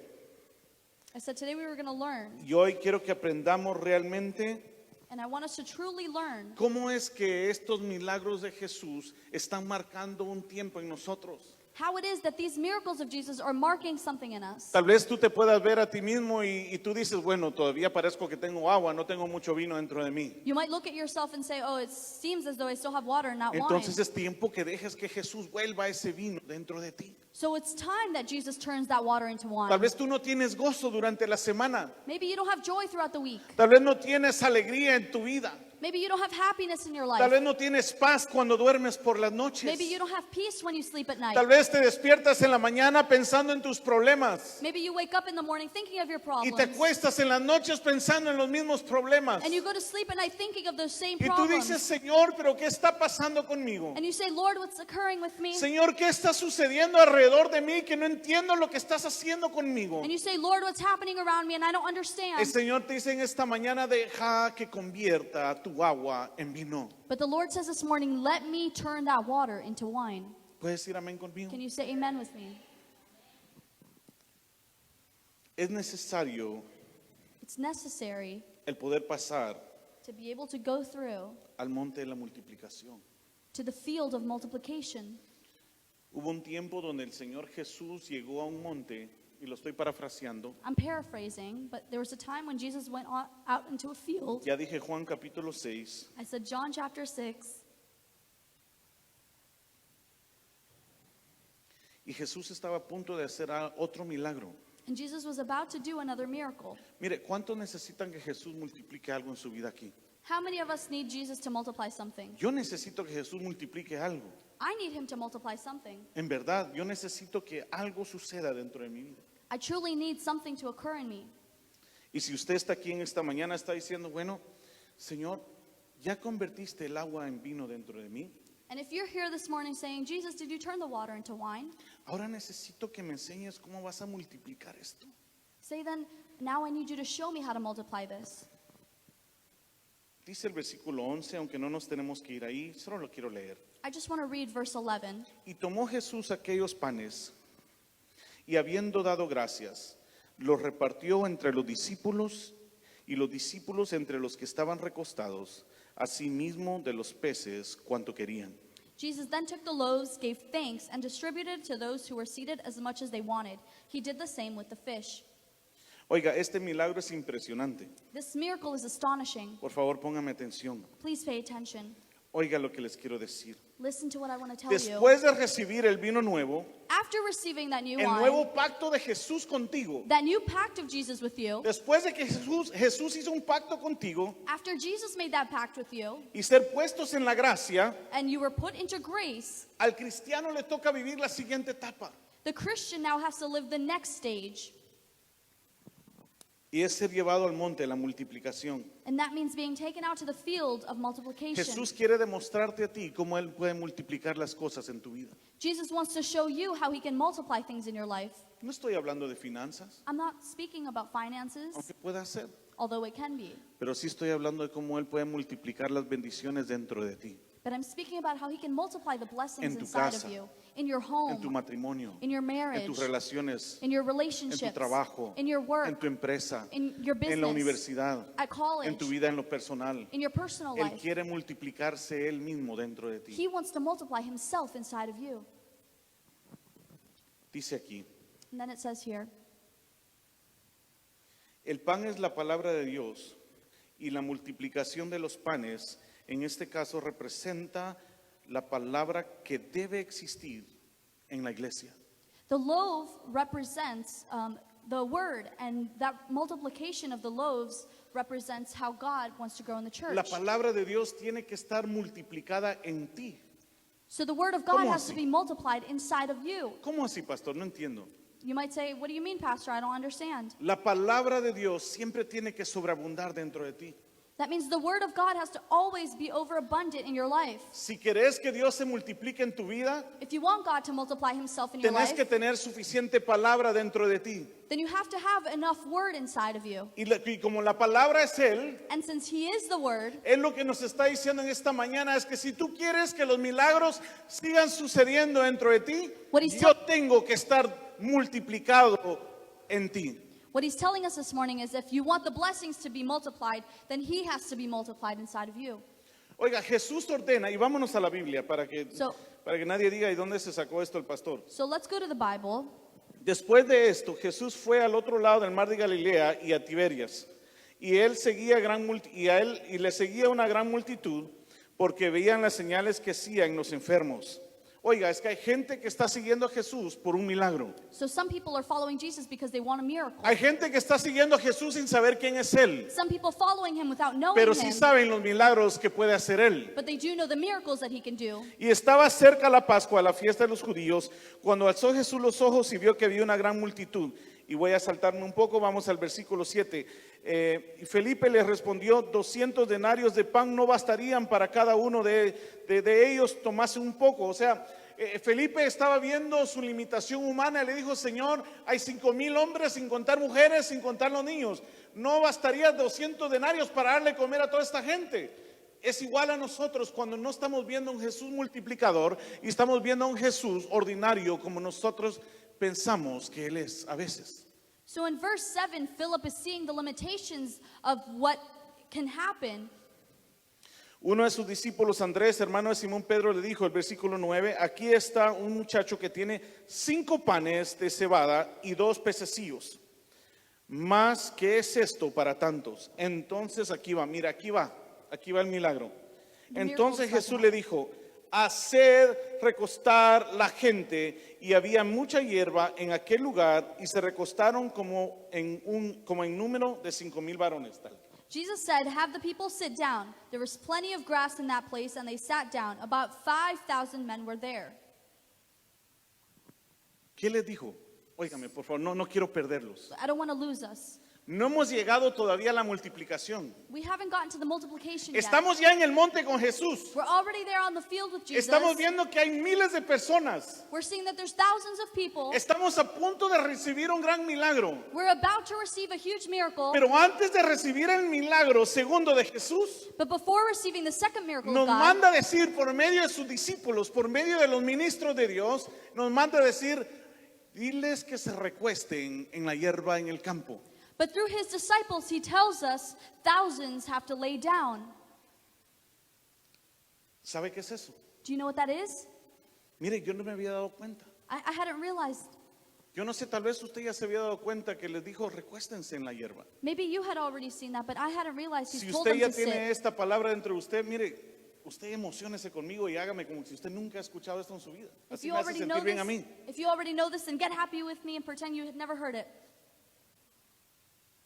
I said today we were going to learn, y hoy quiero que aprendamos realmente and I want us to truly learn cómo es que estos milagros de Jesús están marcando un tiempo en nosotros. how it is that these miracles of Jesus are marking something in us. Tal vez tú te puedas ver a ti mismo y tú dices, bueno, todavía parezco que tengo agua, no tengo mucho vino dentro de mí. You might look at yourself and say, oh, it seems as though I still have water and not wine. Entonces es tiempo que dejes que Jesús vuelva ese vino dentro de ti. So it's time that Jesus turns that water into wine. Tal vez tú no tienes gozo durante la semana. Maybe you don't have joy throughout the week. Tal vez no tienes alegría en tu vida. Maybe you don't have happiness in your Tal life. vez no tienes paz cuando duermes por las noches. Maybe you don't have peace when you sleep at night. Tal vez te despiertas en la mañana pensando en tus problemas Maybe you wake up in the morning thinking of your y problems. te acuestas en las noches pensando en los mismos problemas. And you go to sleep at night thinking of those same Y tú problems. dices, Señor, pero ¿qué está pasando conmigo? And you say, Lord, what's occurring with me? Señor, ¿qué está sucediendo alrededor de mí que no entiendo lo que estás haciendo conmigo? And you say, Lord, what's happening around me? And I don't understand. El Señor te dice en esta mañana, deja que convierta tu agua en vino. But the Lord says this morning, let me turn that water into wine. ¿Puedes decir amén conmigo? Can you say amen with me? Es necesario It's necessary el poder pasar to be able to go through al monte de la multiplicación. to the field of multiplication. Hubo un tiempo donde el Señor Jesús llegó a un monte, y lo estoy parafraseando. I'm paraphrasing, but there was a time when Jesus went out into a field. Ya dije Juan capítulo 6. I said John chapter 6. Y Jesús estaba a punto de hacer otro milagro. And Jesus was about to do another miracle. Mire, ¿cuántos necesitan que Jesús multiplique algo en su vida aquí? How many of us need Jesus to multiply something? Yo necesito que Jesús multiplique algo. I need him to multiply something. En verdad, yo necesito que algo suceda dentro de mi vida. I truly need something to occur in me. Y si usted está aquí en esta mañana, está diciendo, bueno, Señor, ¿ya convertiste el agua en vino dentro de mí? And if you're here this morning saying, Jesus, did you turn the water into wine? Ahora necesito que me enseñes cómo vas a multiplicar esto. Say then, now I need you to show me how to multiply this. Dice el versículo 11, aunque no nos tenemos que ir ahí, solo lo quiero leer. I just want to read verse 11. Y tomó Jesús aquellos panes, y habiendo dado gracias, los repartió entre los discípulos, y los discípulos entre los que estaban recostados, asimismo de los peces cuanto querían. Jesus then took the loaves, gave thanks, and distributed to those who were seated as much as they wanted. He did the same with the fish. Oiga, este milagro es impresionante. This miracle is astonishing. Por favor, póngame atención. Please pay attention. Oiga lo que les quiero decir. Listen to what I want to tell you. Después de recibir el vino nuevo, After receiving that new el wine, nuevo pacto de Jesús contigo, that new pact of Jesus with you, después de que Jesús hizo un pacto contigo after Jesus made that pact with you, y ser puestos en la gracia, and you were put into grace, al cristiano le toca vivir la siguiente etapa. the Christian now has to live the next stage. Y es ser llevado al monte, la multiplicación. And that means being taken out to the field of multiplication. Jesús quiere demostrarte a ti cómo Él puede multiplicar las cosas en tu vida. Jesus wants to show you how he can multiply things in your life. No estoy hablando de finanzas, I'm not speaking about finances, aunque pueda ser, although it can be. pero sí estoy hablando de cómo Él puede multiplicar las bendiciones dentro de ti, But I'm speaking about how he can multiply the blessings En tu inside casa, of you, in your en tu home, matrimonio, in your en marriage, tus relaciones, in your en tu relationships, trabajo, in your en work, tu empresa, in your en la business, universidad, at en college, tu vida en lo personal. in your personal Él life. quiere multiplicarse Él mismo dentro de ti. He wants to multiply himself inside of you. Dice aquí, And then it says here, el pan es la palabra de Dios y la multiplicación de los panes, en este caso representa la palabra que debe existir en la iglesia. the loaf represents the word, and that multiplication of the loaves represents how God wants to grow in the church. La palabra de Dios tiene que estar multiplicada en ti. So the word of God ¿Cómo has to así? be multiplied inside of you. ¿Cómo así, pastor? No entiendo. You might say, what do you mean, Pastor? I don't understand. La palabra de Dios siempre tiene que sobreabundar dentro de ti. That means the word of God has to always be overabundant in your life. Si querés que Dios se multiplique en tu vida, If you want God to multiply himself in your tenés que life, tener suficiente palabra dentro de ti. then you have to have enough word inside of you. Y como la palabra es Él, And since he is the word, Él lo que nos está diciendo en esta mañana es que si tú quieres que los milagros sigan sucediendo dentro de ti, What he's yo tengo que estar multiplicado en ti. what he's telling us this morning is if you want the blessings to be multiplied, then he has to be multiplied inside of you. Oiga, Jesús ordena, y vámonos a la Biblia para que So- nadie diga, ¿y dónde se sacó esto el pastor? So let's go to the Bible. Después de esto, Jesús fue al otro lado del mar de Galilea y a Tiberias. Y él seguía y le seguía una gran multitud porque veían las señales que hacían los enfermos. Oiga, es que hay gente que está siguiendo a Jesús por un milagro. So some people are following Jesus because they want a miracle. Hay gente que está siguiendo a Jesús sin saber quién es Él, Some people following him without knowing pero sí him, saben los milagros que puede hacer Él. but they do know the miracles that he can do. Y estaba cerca la Pascua, la fiesta de los judíos, cuando alzó Jesús los ojos y vio que había una gran multitud. Y voy a saltarme un poco, vamos al versículo 7. Y Felipe le respondió, 200 denarios de pan no bastarían para cada uno de ellos tomase un poco. O sea, Felipe estaba viendo su limitación humana y le dijo, Señor, hay 5,000 hombres sin contar mujeres, sin contar los niños. No bastaría 200 denarios para darle comer a toda esta gente. Es igual a nosotros cuando no estamos viendo a un Jesús multiplicador y estamos viendo a un Jesús ordinario como nosotros pensamos que Él es a veces. So in verse 7, Philip is seeing the limitations of what can happen. Uno de sus discípulos, Andrés, hermano de Simón Pedro, le dijo, el versículo 9, aquí está un muchacho que tiene 5 panes de cebada y 2 pececillos. Más, ¿qué es esto para tantos? Entonces aquí va, mira, aquí va el milagro. The Entonces miracle's Jesús about. le dijo, hacer recostar la gente, y había mucha hierba en aquel lugar, y se recostaron como en número de 5,000 varones. Jesus said, "Have the people sit down." There was plenty of grass in that place, and they sat down. About 5,000 men were there. ¿Qué les dijo? Óigame, por favor, no quiero perderlos. I don't want to lose us. No hemos llegado todavía a la multiplicación. We haven't gotten to the multiplication yet. Estamos ya en el monte con Jesús. We're already there on the field with Jesus. Estamos viendo que hay miles de personas. We're seeing that there's thousands of people. Estamos a punto de recibir un gran milagro. We're about to receive a huge miracle. Pero antes de recibir el milagro segundo de Jesús, But before receiving the second miracle nos of God, manda a decir por medio de sus discípulos, por medio de los ministros de Dios, nos manda a decir, diles que se recuesten en la hierba en el campo. but through his disciples, he tells us thousands have to lay down. ¿Sabe qué es eso? Do you know what that is? Mire, yo no me había dado cuenta. I hadn't realized. Yo no sé, tal vez usted ya se había dado cuenta que les dijo, recuéstense en la hierba. Maybe you had already seen that, but I hadn't realized he's Si told usted them ya to tiene sit. esta palabra dentro de usted, mire, usted emociónese conmigo y hágame como si usted nunca ha escuchado esto en su vida. If Así you me hace already sentir know bien a this, mí. if you already know this, then get happy with me and pretend you had never heard it.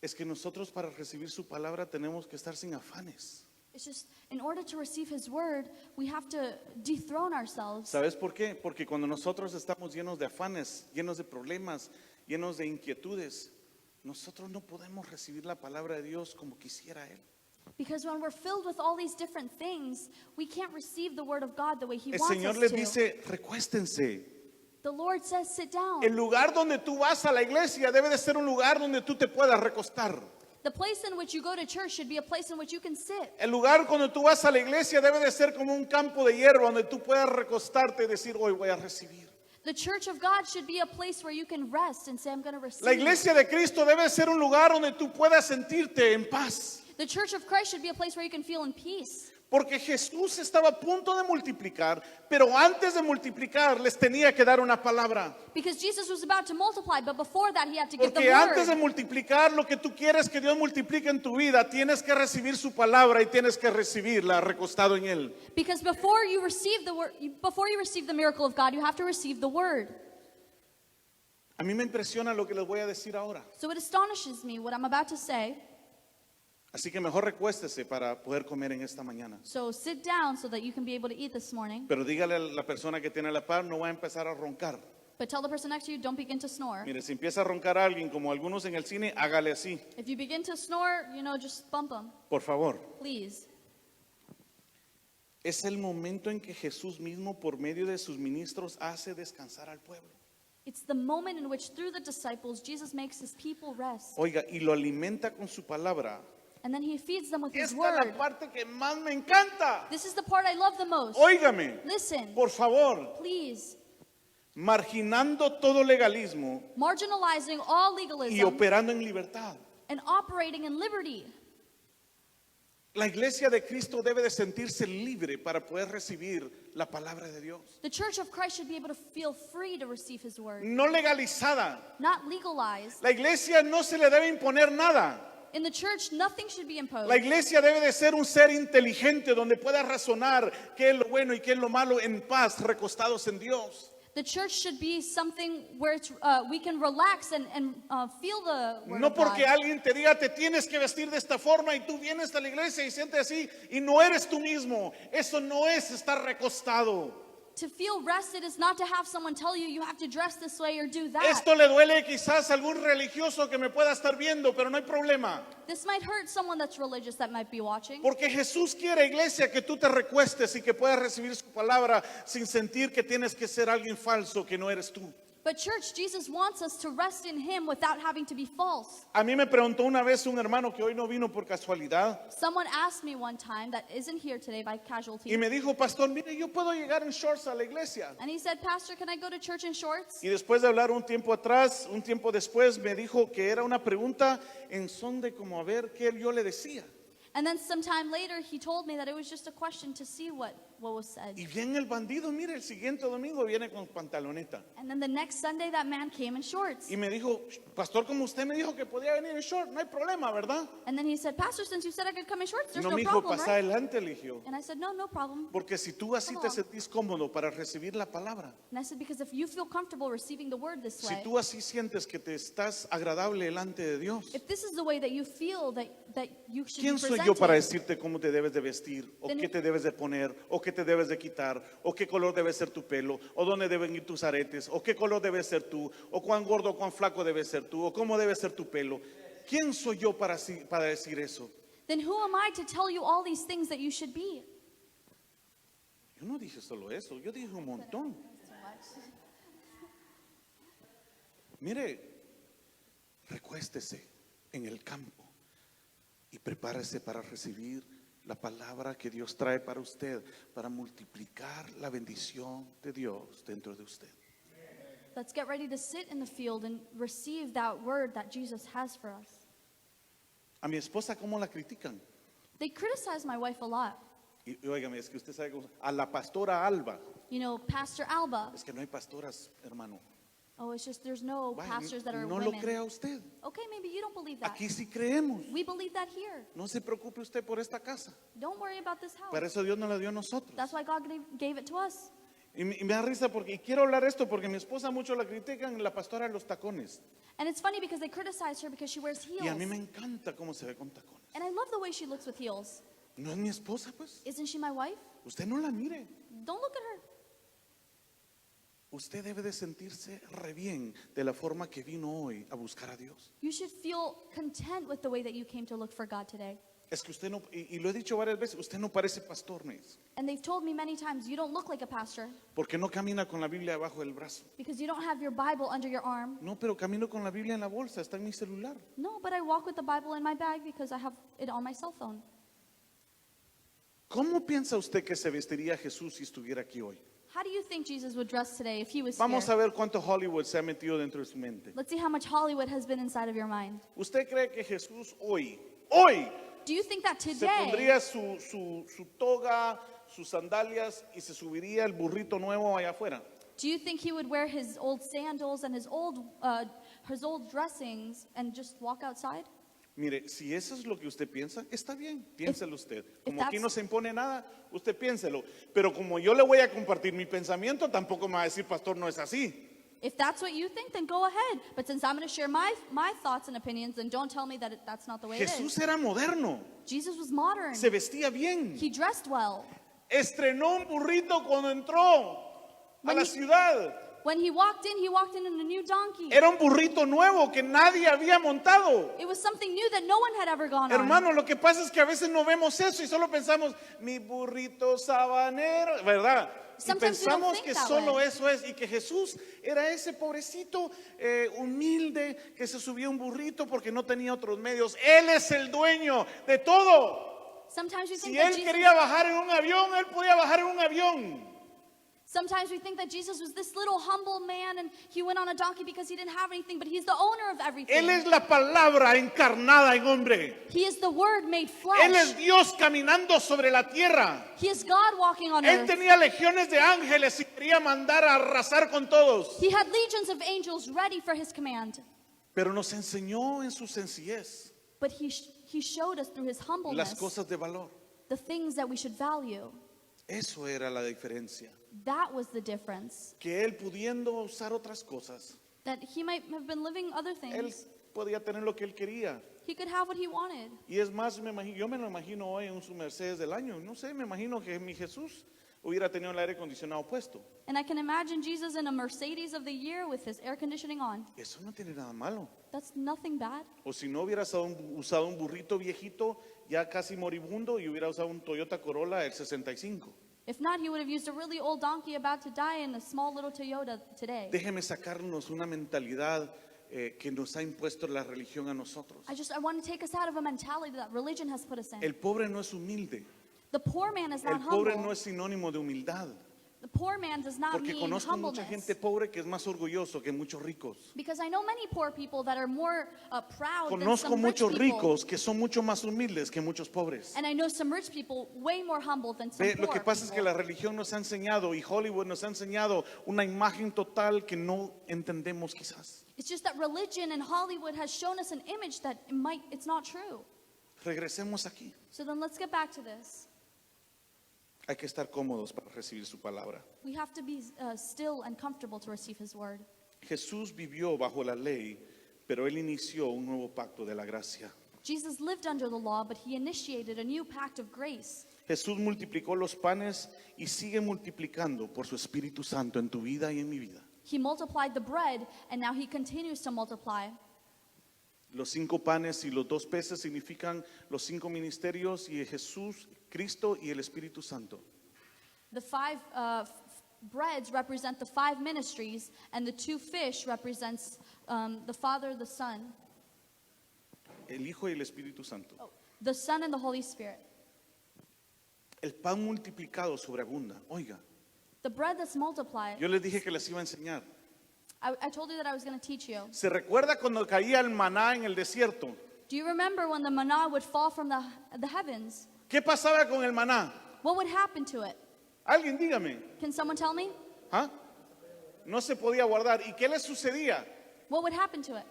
Es que nosotros para recibir su palabra tenemos que estar sin afanes. It's just, in order to receive his word, we have to dethrone ourselves. ¿Sabes por qué? Porque cuando nosotros estamos llenos de afanes, llenos de problemas, llenos de inquietudes, nosotros no podemos recibir la palabra de Dios como quisiera Él. Because when we're filled with all these different things, we can't receive the word of God the way he El wants Señor us les to. dice, recuéstense. The Lord says, sit down. El lugar donde tú vas a la iglesia debe de ser un lugar donde tú te puedas recostar. The place in which you go to church should be a place in which you can sit. El lugar cuando tú vas a la iglesia debe de ser como un campo de hierba donde tú puedas recostarte y decir, hoy voy a recibir. The church of God should be a place where you can rest and say, I'm going to receive. La iglesia de Cristo debe ser un lugar donde tú puedas sentirte en paz. The church of Christ should be a place where you can feel in peace. Porque Jesús estaba a punto de multiplicar, pero antes de multiplicar les tenía que dar una palabra. Because Jesus was about to multiply, but before that he had to give the Porque antes de word. multiplicar lo que tú quieres que Dios multiplique en tu vida, tienes que recibir su palabra y tienes que recibirla recostado en Él. Because before you receive the word, before you receive the miracle of God, you have to receive the word. A mí me impresiona lo que les voy a decir ahora. So it astonishes me what I'm about to say. Así que mejor recuéstese para poder comer en esta mañana. So sit down so that you can be able to eat this morning. Pero dígale a la persona que tiene la par, no va a empezar a roncar. But tell the person next to you, don't begin to snore. Mire, si empieza a roncar a alguien, como algunos en el cine, hágale así, If you begin to snore, just bump them, por favor. please. Es el momento en que Jesús mismo, por medio de sus ministros, hace descansar al pueblo. It's the moment in which through the disciples, Jesus makes his people rest. Oiga, y lo alimenta con su palabra. And then he feeds them with his Esta es la word. parte que más me encanta. This is the part I love the most. Óigame, Listen, por favor, please. marginando todo legalismo Marginalizing all y legalism operando en libertad. and operating in liberty. La iglesia de Cristo debe de sentirse libre para poder recibir la palabra de Dios. The church of Christ should be able to feel free to receive his word, No legalizada. not legalized. La iglesia no se le debe imponer nada. In the church, nothing should be imposed. La iglesia debe de ser un ser inteligente donde pueda razonar qué es lo bueno y qué es lo malo en paz, recostados en Dios. The church should be something where we can relax and feel the word No of God. porque alguien te diga te tienes que vestir de esta forma y tú vienes a la iglesia y sientes así y no eres tú mismo. Eso no es estar recostado. To feel rested is not to have someone tell you you have to dress this way or do that. Esto le duele quizás a algún religioso que me pueda estar viendo, pero no hay problema. This might hurt someone that's religious that might be watching. Porque Jesús quiere, iglesia, que tú te recuestes y que puedas recibir su palabra sin sentir que tienes que ser alguien falso que no eres tú. But church, Jesus wants us to rest in him without having to be false. A mí me preguntó una vez un hermano que hoy no vino por casualidad Someone asked me one time that isn't here today by casualty. y me dijo, pastor, mire, yo puedo llegar en shorts a la iglesia. And he said, Pastor, can I go to church in shorts? Y después de hablar un tiempo atrás, un tiempo después, me dijo que era una pregunta en son de como a ver qué yo le decía. And then sometime later, he told me that it was just a question to see what what was said. Y viene el bandido, mire, el siguiente domingo viene con pantaloneta. And then the next Sunday, that man came in shorts. Y me dijo, pastor, como usted me dijo que podía venir en short, no hay problema, ¿verdad? And then he said, Pastor, since you said I could come in shorts, there's No, no mi hijo, problem, pasa right? adelante, le dije. And I said, no problem. Porque si tú así te sentís cómodo para recibir la palabra, And I said, because if you feel comfortable receiving the word this si way, tú así sientes que te estás agradable delante de Dios, if this is the way that you feel that you should ¿quién be soy yo para presented, decirte cómo te debes de vestir? ¿O Then- qué te debes de poner? ¿O qué te debes de quitar? ¿O qué color debe ser tu pelo? ¿O dónde deben ir tus aretes? ¿O qué color debes ser tú? ¿O cuán gordo o cuán flaco debes ser tú? ¿O cómo debe ser tu pelo? ¿Quién soy yo para decir eso? then who am I to tell you all these things that you should be? Yo no dije solo eso, yo dije un montón. Mire, recuéstese en el campo y prepárese para recibir la palabra que Dios trae para usted, para multiplicar la bendición de Dios dentro de usted. Let's get ready to sit in the field and receive that word that Jesus has for us. A mi esposa, ¿cómo la critican? They criticize my wife a lot. Y óigame, es que usted sabe cómo, a la pastora Alba, You know, Pastor Alba. es que no hay pastoras, hermano. Oh, it's just there's no Vaya, pastors that are no lo women. crea usted. Okay, maybe you don't believe that. Aquí sí creemos. We believe that here. No se preocupe usted por esta casa. Don't worry about this house. Para eso Dios nos la dio a nosotros. That's why God gave it to us. Y me da risa porque y quiero hablar esto porque mi esposa mucho la critican, la pastora de los tacones. And it's funny because they criticize her because she wears Y a heels. mí me encanta cómo se ve con tacones. And I love the way she looks with heels. No es mi esposa, pues. Isn't she my wife? Usted no la mire. Don't look at her. Usted debe de sentirse re bien de la forma que vino hoy a buscar a Dios. You should feel content with the way that you came to look for God today. Es que usted no, y lo he dicho varias veces, usted no parece pastor, me dice, And they've told me many times, you don't look like a pastor porque no camina con la Biblia debajo del brazo. because you don't have your Bible under your arm. No, pero camino con la Biblia en la bolsa, está en mi celular. No, but I walk with the Bible in my bag because I have it on my cell phone. ¿Cómo piensa usted que se vestiría Jesús si estuviera aquí hoy? How do you think Jesus would dress today if he was Vamos here? a ver cuánto Hollywood se ha metido dentro de su mente. Let's see how much Hollywood has been inside of your mind. ¿Usted cree que Jesús hoy, Do you think that se today pondría su toga, sus sandalias y se subiría el burrito nuevo allá afuera? Do you think he would wear his old sandals and his old dressings and just walk outside? Mire, si eso es lo que usted piensa, está bien, piénselo usted. if Como aquí that's- no se impone nada, usted piénselo. Pero como yo le voy a compartir mi pensamiento, tampoco me va a decir, pastor, no es así. If that's what you think, then go ahead. But since I'm going to share my thoughts and opinions, then don't tell me that that's not the way it Jesús is. era moderno, Jesus was modern. se vestía bien, He dressed well. estrenó un burrito cuando entró a la ciudad. When he walked in a new donkey. Era un burrito nuevo que nadie había montado. It was something new that no one had ever gone on. Hermano, lo que pasa es que a veces no vemos eso y solo pensamos, mi burrito sabanero, ¿verdad? Y Sometimes we don't pensamos think que that solo way. eso es y que Jesús era ese pobrecito humilde que se subía a un burrito porque no tenía otros medios. Él es el dueño de todo. Sometimes we think Si that él Jesus, quería bajar en un avión, él podía bajar en un avión. sometimes we think that Jesus was this little humble man and he went on a donkey because he didn't have anything, but he's the owner of everything. Él es la palabra encarnada en hombre. He is the word made Él es flesh. Dios caminando sobre la tierra. He is God walking on Él earth. tenía legiones de ángeles y quería mandar a arrasar con todos. He had legions of angels ready for his command. Pero nos enseñó en su sencillez But he showed us through his las humbleness cosas de valor. the things that we should value. Eso era la diferencia. That was the difference. Que él pudiendo usar otras cosas, That he might have been living other él things. podía tener lo que él quería. He could have what he wanted. Y es más, yo me lo imagino hoy en su Mercedes del año. No sé, me imagino que mi Jesús hubiera tenido el aire acondicionado puesto. And I can imagine Jesus in a Mercedes of the year with his air conditioning on. Eso no tiene nada malo. That's nothing bad. O si no hubiera usado un burrito viejito ya casi moribundo y hubiera usado un Toyota Corolla del 65. If not, he would have used a really old donkey about to die in a small little Toyota today. Déjeme sacarnos una mentalidad que nos ha impuesto la religión a nosotros. I want to take us out of a mentality that religion has put us in. El pobre no es humilde. The poor man is El not pobre humble. no es sinónimo de humildad. The poor man does not Porque mean conozco mucha humbleness. gente pobre que es más orgulloso que muchos ricos. Because I know many poor people that are more proud than Conozco some rich muchos people. ricos que son mucho más humildes que muchos pobres. And I know some rich people way more humble than some Ve, poor lo que pasa es que people. la religión nos ha enseñado y Hollywood nos ha enseñado una imagen total que no entendemos quizás. It's just that religion and Hollywood has shown us an image that it's not true. Regresemos aquí. So then let's get back to this. Hay que estar cómodos para recibir su palabra. We have to be still and comfortable to receive his word. Jesús vivió bajo la ley, pero él inició un nuevo pacto de la gracia. Jesus lived under the law, but he initiated a new pact of grace. Jesús multiplicó los panes y sigue multiplicando por su Espíritu Santo en tu vida y en mi vida. He multiplied the bread, and now he continues to multiply. Los 5 panes y los 2 peces significan los 5 ministerios y Jesús, Cristo y el Espíritu Santo. The 5 breads represent the 5 ministries, and the 2 fish represents the Father, the Son, El Hijo y el Espíritu Santo. the Son and the Holy Spirit. El pan multiplicado sobreabunda. Oiga, The bread that's multiplied. yo les dije que les iba a enseñar. I told you that I was going to teach you. ¿Se recuerda cuando caía el maná en el desierto? Do you remember when the manna would fall from the heavens? ¿Qué pasaba con el maná? What would happen to it? Alguien dígame. Can someone tell me? ¿Ah? No se podía guardar. ¿Y qué le sucedía? What would happen to it?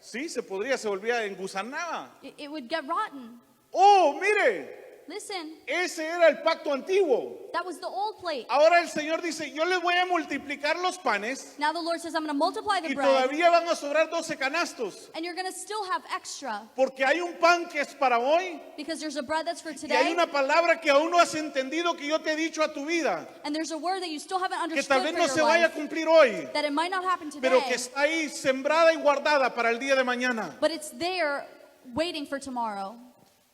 Sí, se podría, se volvía engusanada. It would get rotten. Oh, mire, Listen, ese era el pacto antiguo. that was the old plate. Ahora el Señor dice, yo les voy a multiplicar los panes Now the Lord says, I'm going to multiply the y bread, todavía van a sobrar 12 canastos. and you're going to still have extra, Porque hay un pan que es para hoy because there's a bread that's for y hay today, una palabra que aún no has entendido que yo te he dicho a tu vida. and there's a word that you still haven't Que tal understood vez for no your se vaya a life, cumplir hoy, that it might not happen pero que today, está ahí sembrada y guardada para el día de mañana. but it's there waiting for tomorrow.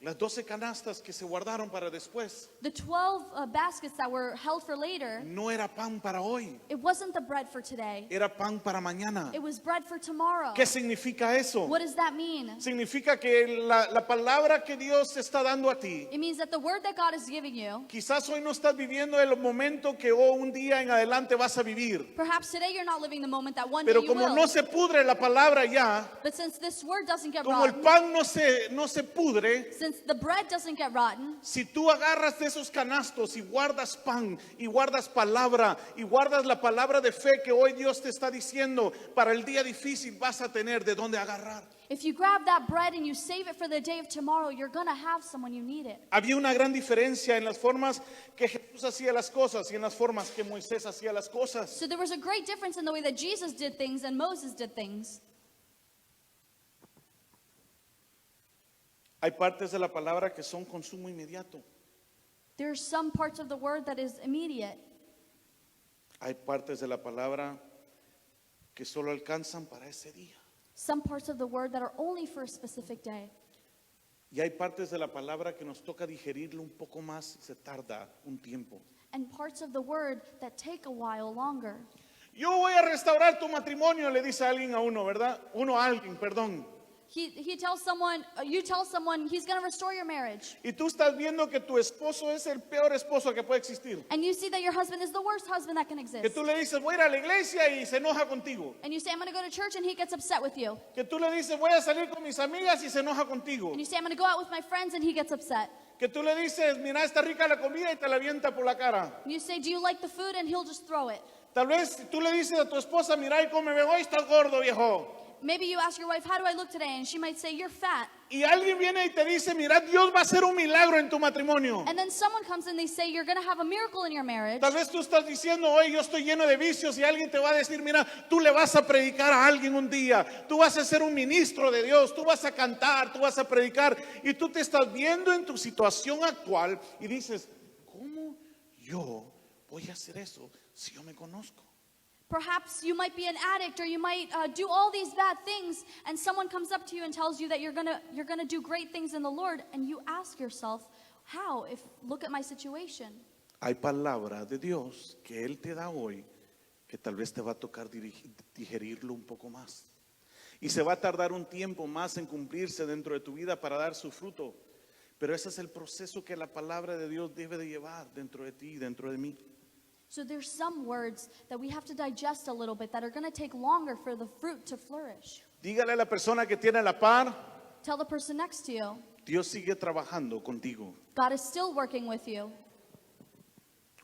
Las 12 canastas que se guardaron para después The 12 baskets that were held for later, no era pan para hoy, it wasn't the bread for today. era pan para mañana. It was bread for tomorrow. ¿Qué significa eso? What does that mean? Significa que la palabra que Dios te está dando a ti, It means that the word that God is giving you, quizás hoy no estás viviendo el momento que un día en adelante vas a vivir. perhaps today you're not living the moment that one day Pero you como will. no se pudre la palabra ya, But since this word doesn't get como el rotten, pan no se pudre, since the bread doesn't get rotten, si tú agarras de esos canastos y guardas pan y guardas palabra y guardas la palabra de fe que hoy Dios te está diciendo, para el día difícil vas a tener de dónde agarrar. if you grab that bread and you save it for the day of tomorrow, you're going to have some when you need it. Había una gran diferencia en las formas que Jesús hacía las cosas y en las formas que Moisés hacía las cosas. So there was a great difference in the way that Jesus did things and Moses did things. Hay partes de la palabra que son consumo inmediato. There's some parts of the word that is immediate. Hay partes de la palabra que solo alcanzan para ese día. Some parts of the word that are only for a specific day. Y hay partes de la palabra que nos toca digerirlo un poco más y se tarda un tiempo. And parts of the word that take a while longer. Yo voy a restaurar tu matrimonio, le dice alguien a uno, ¿verdad? Uno a alguien, perdón. He tells someone, you tell someone he's going to restore your marriage. Y tú estás viendo que tu esposo es el peor esposo que puede existir. And you see that your husband is the worst husband that can Que exist. tú le dices, voy a ir a la iglesia y se enoja contigo. And you say, I'm going to go to church, and he gets upset with you. Que tú le dices, voy a salir con mis amigas y se enoja contigo. And you say, I'm going to go out with my friends, and he gets upset. Que tú le dices, mira, está rica la comida y te la avienta por la cara. And you say, do you like the food? And he'll just throw it. Tal vez tú le dices a tu esposa, mira, y come, hoy estás gordo, viejo. Maybe you ask your wife, how do I look today? And she might say, you're fat. Y alguien viene y te dice, mira, Dios va a hacer un milagro en tu matrimonio. And then someone comes and they say, you're going to have a miracle in your marriage. Tal vez tú estás diciendo, hoy yo estoy lleno de vicios y alguien te va a decir, mira, tú le vas a predicar a alguien un día, tú vas a ser un ministro de Dios, tú vas a cantar, tú vas a predicar y tú te estás viendo en tu situación actual y dices, ¿cómo yo voy a hacer eso si yo me conozco? Perhaps you might be an addict, or you might do all these bad things, and someone comes up to you and tells you that you're gonna do great things in the Lord, and you ask yourself, how? If look at my situation. Hay palabra de Dios que Él te da hoy que tal vez te va a tocar digerirlo un poco más. Y se va a tardar un tiempo más en cumplirse dentro de tu vida para dar su fruto. Pero ese es el proceso que la palabra de Dios debe de llevar dentro de ti y dentro de mí. So there's some words that we have to digest a little bit that are going to take longer for the fruit to flourish. Dígale a la persona que tiene a la par, Tell the person next to you, Dios sigue trabajando contigo. God is still working with you.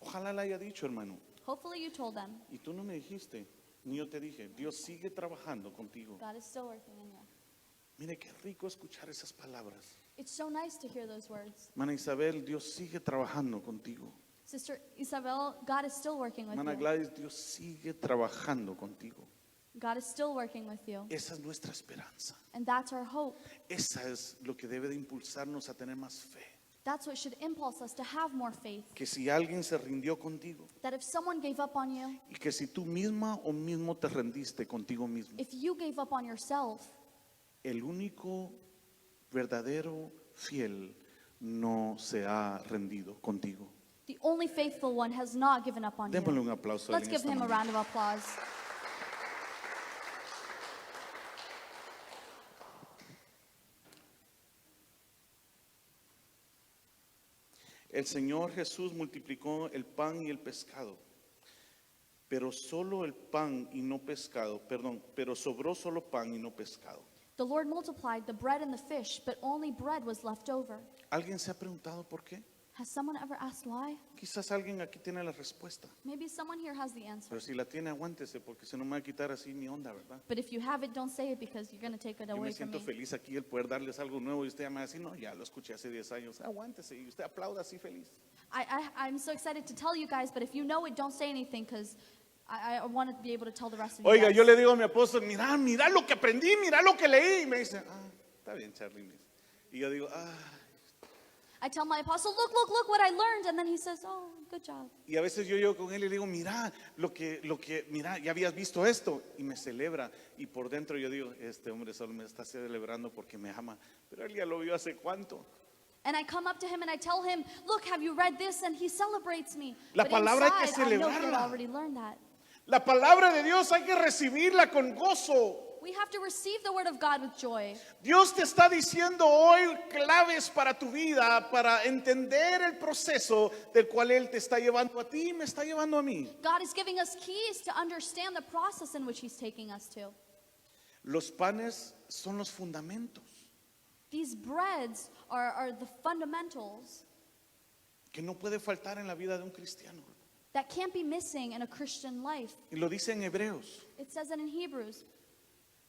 Ojalá le haya dicho, hermano. Hopefully you told them, Y tú no me dijiste, ni yo te dije, Dios sigue trabajando contigo. God is still working in you. Mire qué rico escuchar esas palabras. It's so nice to hear those words. Hermana Isabel, Dios sigue trabajando contigo. Sister Isabel, God is still working with Hermana you. Gladys, Dios sigue trabajando contigo. God is still working with you. Esa es nuestra esperanza. And that's our hope. Esa es lo que debe de impulsarnos a tener más fe. That's what should impulse us to have more faith. Que si alguien se rindió contigo That if someone gave up on you, y que si tú misma o mismo te rendiste contigo mismo, if you gave up on yourself, el único verdadero fiel no se ha rendido contigo. the only faithful one has not given up on Démosle you. un aplauso a él Let's en give esta him a mañana. round of applause. El Señor Jesús multiplicó el pan y el pescado, pero solo el pan y no pescado, pero sobró solo pan y no pescado. The Lord multiplied the bread and the fish, but only bread was left over. ¿Alguien se ha preguntado por qué? Has someone ever asked why? Quizás alguien aquí tiene la respuesta, Maybe someone here has the answer. pero si la tiene, aguántese, porque si no me va a quitar así mi onda, ¿verdad? But if you have it, don't say it because you're going to take it Yo me away from siento me. feliz aquí el poder darles algo nuevo y usted me va a decir, no, ya lo escuché hace 10 años, aguántese y usted aplauda así feliz. I'm so excited to tell you guys, but if you know it, don't say anything because I want to be able to tell the rest of you Oiga, guys. yo le digo a mi apóstol, mira lo que aprendí, mira lo que leí. Y me dice, está bien, Charlie. Y yo digo, I tell my apostle, look what I learned. And then he says, oh, good job. Y a veces yo llego con él y le digo, mira, mira, ya habías visto esto. Y me celebra. Y por dentro yo digo, este hombre solo me está celebrando porque me ama. Pero él ya lo vio hace cuánto. And I come up to him and I tell him, look, have you read this? And he celebrates me. La But palabra hay que inside, I know he had celebrarla. already learned that. La palabra de Dios hay que recibirla con gozo. We have to receive the word of God with joy. Dios te está diciendo hoy claves para tu vida, para entender el proceso del cual Él te está llevando a ti y me está llevando a mí. God is giving us keys to understand the process in which he's taking us to. Los panes son los fundamentos These breads are the fundamentals que no puede faltar en la vida de un cristiano. that can't be missing in a Christian life. Y lo dice en Hebreos. It says it in Hebrews.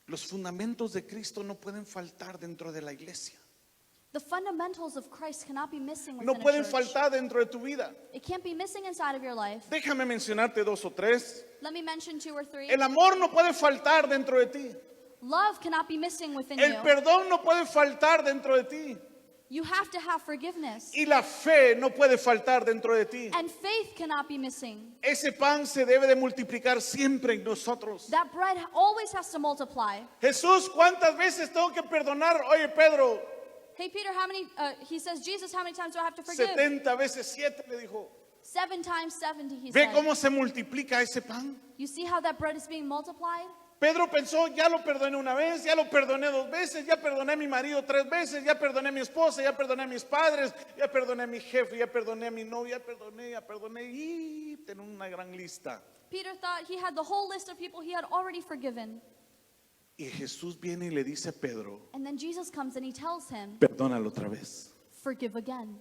Los fundamentos de Cristo no pueden faltar dentro de la iglesia. The fundamentals of Christ cannot be missing within No a pueden church. faltar dentro de tu vida. It can't be missing inside of your life. Déjame mencionarte 2 o 3. Let me mention 2 or 3. El amor no puede faltar dentro de ti. Love cannot be missing within El you. perdón no puede faltar dentro de ti. You have to have forgiveness. Y la fe no puede faltar dentro de ti. And faith cannot be missing. Ese pan se debe de multiplicar siempre en nosotros. That bread always has to multiply. Jesús, ¿cuántas veces tengo que perdonar? Oye, Pedro, Hey, Peter, he says, Jesus, how many times do I have to forgive? 70 veces 7 le dijo. 7 times 70, he ¿Ve said. cómo se multiplica ese pan? You see how that bread is being multiplied? Pedro pensó, ya lo perdoné una vez, ya lo perdoné 2 veces, ya perdoné a mi marido 3 veces, ya perdoné a mi esposa, ya perdoné a mis padres, ya perdoné a mi jefe, ya perdoné a mi novia, ya perdoné y tengo una gran lista. Peter thought he had the whole list of people he had already forgiven. Y Jesús viene y le dice a Pedro, And then Jesus comes and he tells him, perdónalo otra vez. forgive again.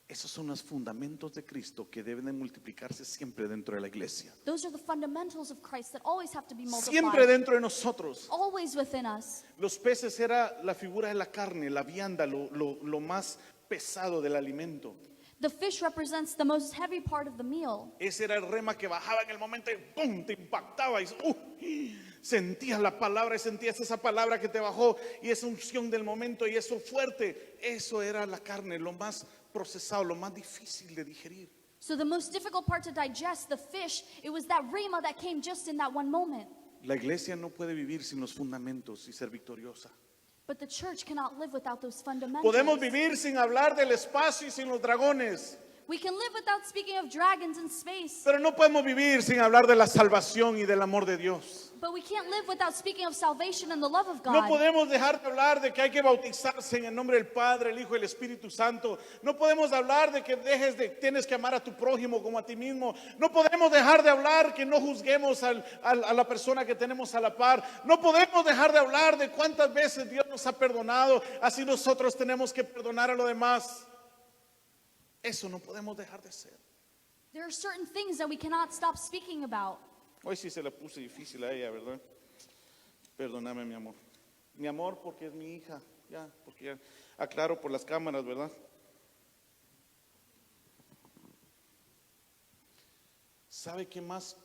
Esos son los fundamentos de Cristo que deben de multiplicarse siempre dentro de la iglesia. Those are the fundamentals of Christ that always have to be Siempre multiplied. dentro de nosotros. Always within us. Los peces era la figura de la carne, la vianda, lo más pesado del alimento. The fish represents the most heavy part of the meal. Ese era el rema que bajaba en el momento y ¡pum! Te impactaba y sentías la palabra y sentías esa palabra que te bajó y esa unción del momento y eso fuerte. Eso era la carne, lo más procesado, lo más difícil de digerir. So the most difficult part to digest, the fish, it was that rhema that came just in that one moment. La iglesia no puede vivir sin los fundamentos y ser victoriosa. But the church cannot live without those fundamentals. Podemos vivir sin hablar del espacio y sin los dragones. We can live without speaking of dragons in space. Pero no podemos vivir sin hablar de la salvación y del amor de Dios. But we can't live without speaking of salvation and the love of No God. podemos dejar de hablar de que hay que bautizarse en el nombre del Padre, el Hijo y el Espíritu Santo. No podemos hablar de que tienes que amar a tu prójimo como a ti mismo. No podemos dejar de hablar que no juzguemos a la persona que tenemos a la par. No podemos dejar de hablar de cuántas veces Dios nos ha perdonado, así nosotros tenemos que perdonar a los demás. Eso no podemos dejar de hacer. There are certain things that we cannot stop speaking about. Hoy sí se la puse difícil a ella, ¿verdad? Perdóname, mi amor. Mi amor, porque es mi hija. Ya, porque ya aclaro por las cámaras, ¿verdad? ¿Sabe qué más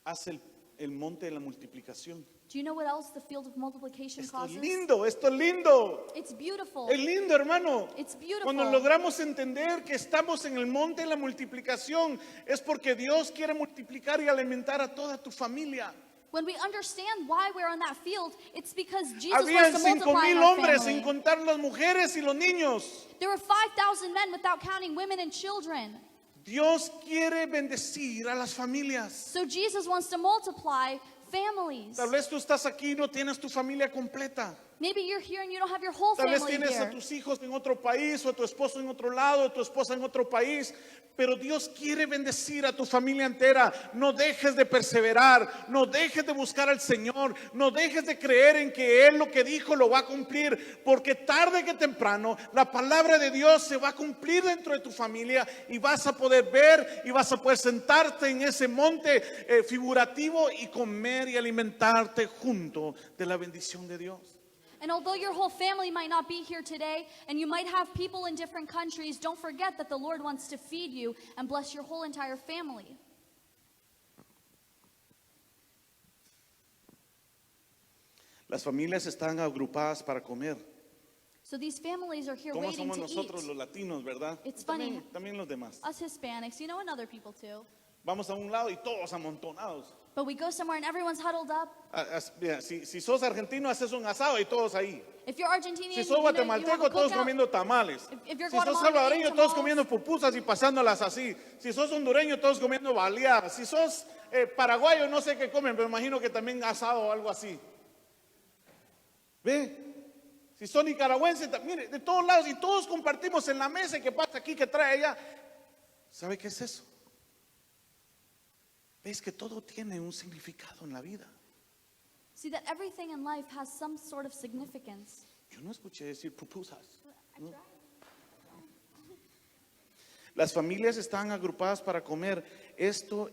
hace el monte de la multiplicación? Do you know what else the field of multiplication Esto es causes? lindo, esto es lindo. It's beautiful. Es lindo, hermano. It's beautiful. Cuando logramos entender que estamos en el monte de la multiplicación, es porque Dios quiere multiplicar y alimentar a toda tu familia. When we understand why we're on that field, it's because Jesus Habían wants to multiply 5,000 in our hombres, family. sin contar las mujeres y los niños. There were 5,000 men without counting women and children. Dios quiere bendecir a las familias. So Jesus wants to multiply families. Tal vez tú estás aquí y no tienes tu familia completa. Maybe you're here and you don't have your whole Tal vez family tienes a here. tus hijos en otro país, o a tu esposo en otro lado, o a tu esposa en otro país. Pero Dios quiere bendecir a tu familia entera. No dejes de perseverar, no dejes de buscar al Señor, no dejes de creer en que Él lo que dijo lo va a cumplir. Porque tarde que temprano la palabra de Dios se va a cumplir dentro de tu familia y vas a poder ver y vas a poder sentarte en ese monte figurativo y comer y alimentarte junto de la bendición de Dios. And although your whole family might not be here today, and you might have people in different countries, don't forget that the Lord wants to feed you and bless your whole entire family. Las familias están agrupadas para comer. So these families are here Como waiting somos to nosotros eat. los latinos, ¿verdad? It's También los demás. Us Hispanics, you know, and other people too. Vamos a un lado y todos amontonados. But we go somewhere and everyone's huddled up. Mira, si sos argentino, haces un asado y todos ahí. If you're Argentinian, Si sos you have guatemalteco, a todos cookout. comiendo tamales. If you're Si sos Guatemalan, salvadoreño, eat todos tamales. comiendo pupusas y pasándolas así. Si sos hondureño, todos comiendo baleadas. Si sos paraguayo, no sé qué comen, pero imagino que también asado o algo así. ¿Ve? Si son nicaragüenses, mire, de todos lados, y todos compartimos en la mesa, y que pasa aquí, que trae allá. ¿Sabe qué es eso? Ves que todo tiene un significado en la vida. See that everything in life has some sort of significance. Yo no escuché decir pupusas. Las familias están agrupadas para comer. Esto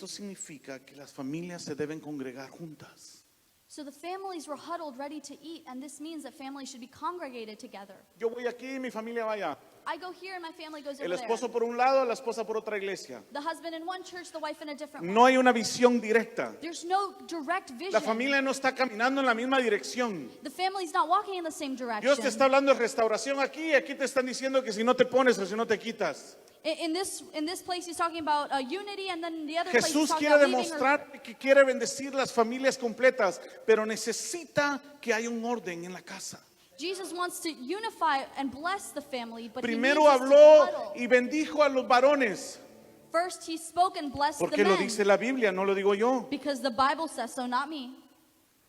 significa que las familias se deben congregar juntas. So the families were huddled ready to eat, and this means that families should be congregated together. Yo voy aquí y mi familia va allá. I go here and my family goes El over esposo there. por un lado, la esposa por otra iglesia. The husband in one church, the wife in a different one. No hay una visión directa. There's no direct vision. La familia no está caminando en la misma dirección. The family's not walking in the same direction. Dios te está hablando de restauración aquí y aquí te están diciendo que si no te pones o si no te quitas. In this place, he's talking about unity, and then in the other place, he's Jesús talking quiere about leaving her. demostrar que quiere bendecir las familias completas, pero necesita que haya un orden en la casa. Jesus wants to unify and bless the family, but Primero he needs us to habló huddle. y bendijo a los varones, First, he spoke and blessed the porque lo men, dice la Biblia, no lo digo yo, because the Bible says so, not me.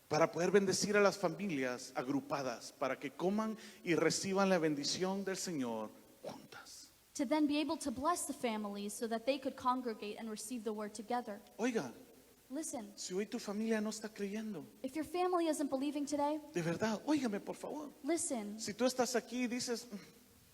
para poder bendecir a las familias agrupadas, para que coman y reciban la bendición del Señor juntas. To then be able to bless the families so that they could congregate and receive the word together. Oiga, Listen, si hoy tu familia no está creyendo, if your family isn't believing today, de verdad, óigame por favor. listen. Si tú estás aquí y dices,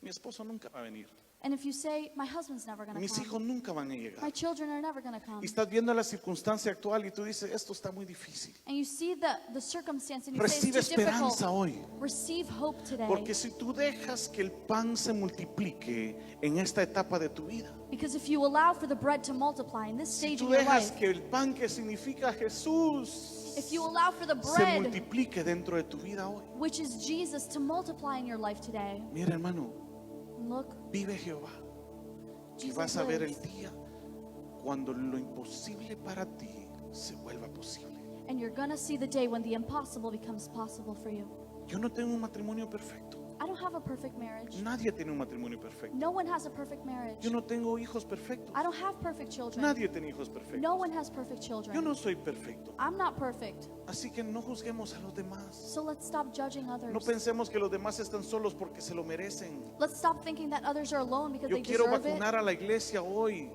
mi esposo nunca va a venir, And if you say, my husband's never going to mis come, hijos nunca van a my llegar, children are never going to come, y estás viendo la circunstancia actual y tú dices, esto está muy difícil, and you see the circumstance and you say recibe it's too difficult, esperanza hoy. receive hope today. Porque si tú dejas que el pan se multiplique en esta etapa de tu vida, Because if you allow for the bread to multiply in this si stage tú in your dejas life, que el pan que significa Jesús if you allow for the se bread, multiplique dentro de tu vida hoy, which is Jesus, to multiply in your life today, mira hermano, look, vive Jehová y Jesus vas a ver el lives. día cuando lo imposible para ti se vuelva posible. And you're going to see the day when the impossible becomes possible for you. Yo no tengo un matrimonio perfecto, I don't have a perfect marriage. Nadie tiene un matrimonio perfecto. No one has a perfect marriage. Yo no tengo hijos perfectos. I don't have perfect children. Nadie tiene hijos perfectos. No one has perfect Yo children. no soy perfecto. I'm not perfect. Así que no juzguemos a los demás. So let's stop judging No others. pensemos que los demás están solos porque se lo merecen. Let's stop thinking that others are alone because Yo they quiero deserve it. vacunar a la iglesia hoy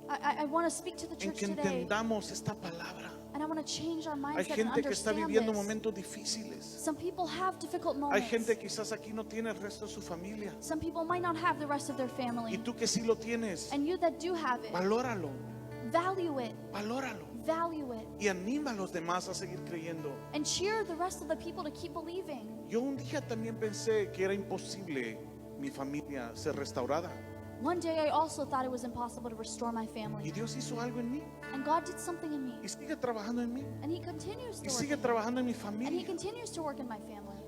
I want to speak to the en church que today, entendamos esta palabra. and I want to change our Hay mindset and gente que está understand viviendo this. momentos difíciles. Some people have difficult Hay moments. gente quizás aquí no tiene el resto de su familia. Some people might not have the rest of their Y family. tú que sí lo tienes, And you that do have it, valóralo, value it, valóralo. value it, Y anima a los demás a seguir creyendo. and cheer the rest of the people to keep believing. Yo un día también pensé que era imposible mi familia ser restaurada. One day I also thought it was impossible to restore my Y family. Dios hizo algo en mí. And God did something in me. Y sigue trabajando en mí. And He continues to Y work sigue in me. trabajando en mi And He familia. continues to work in my family.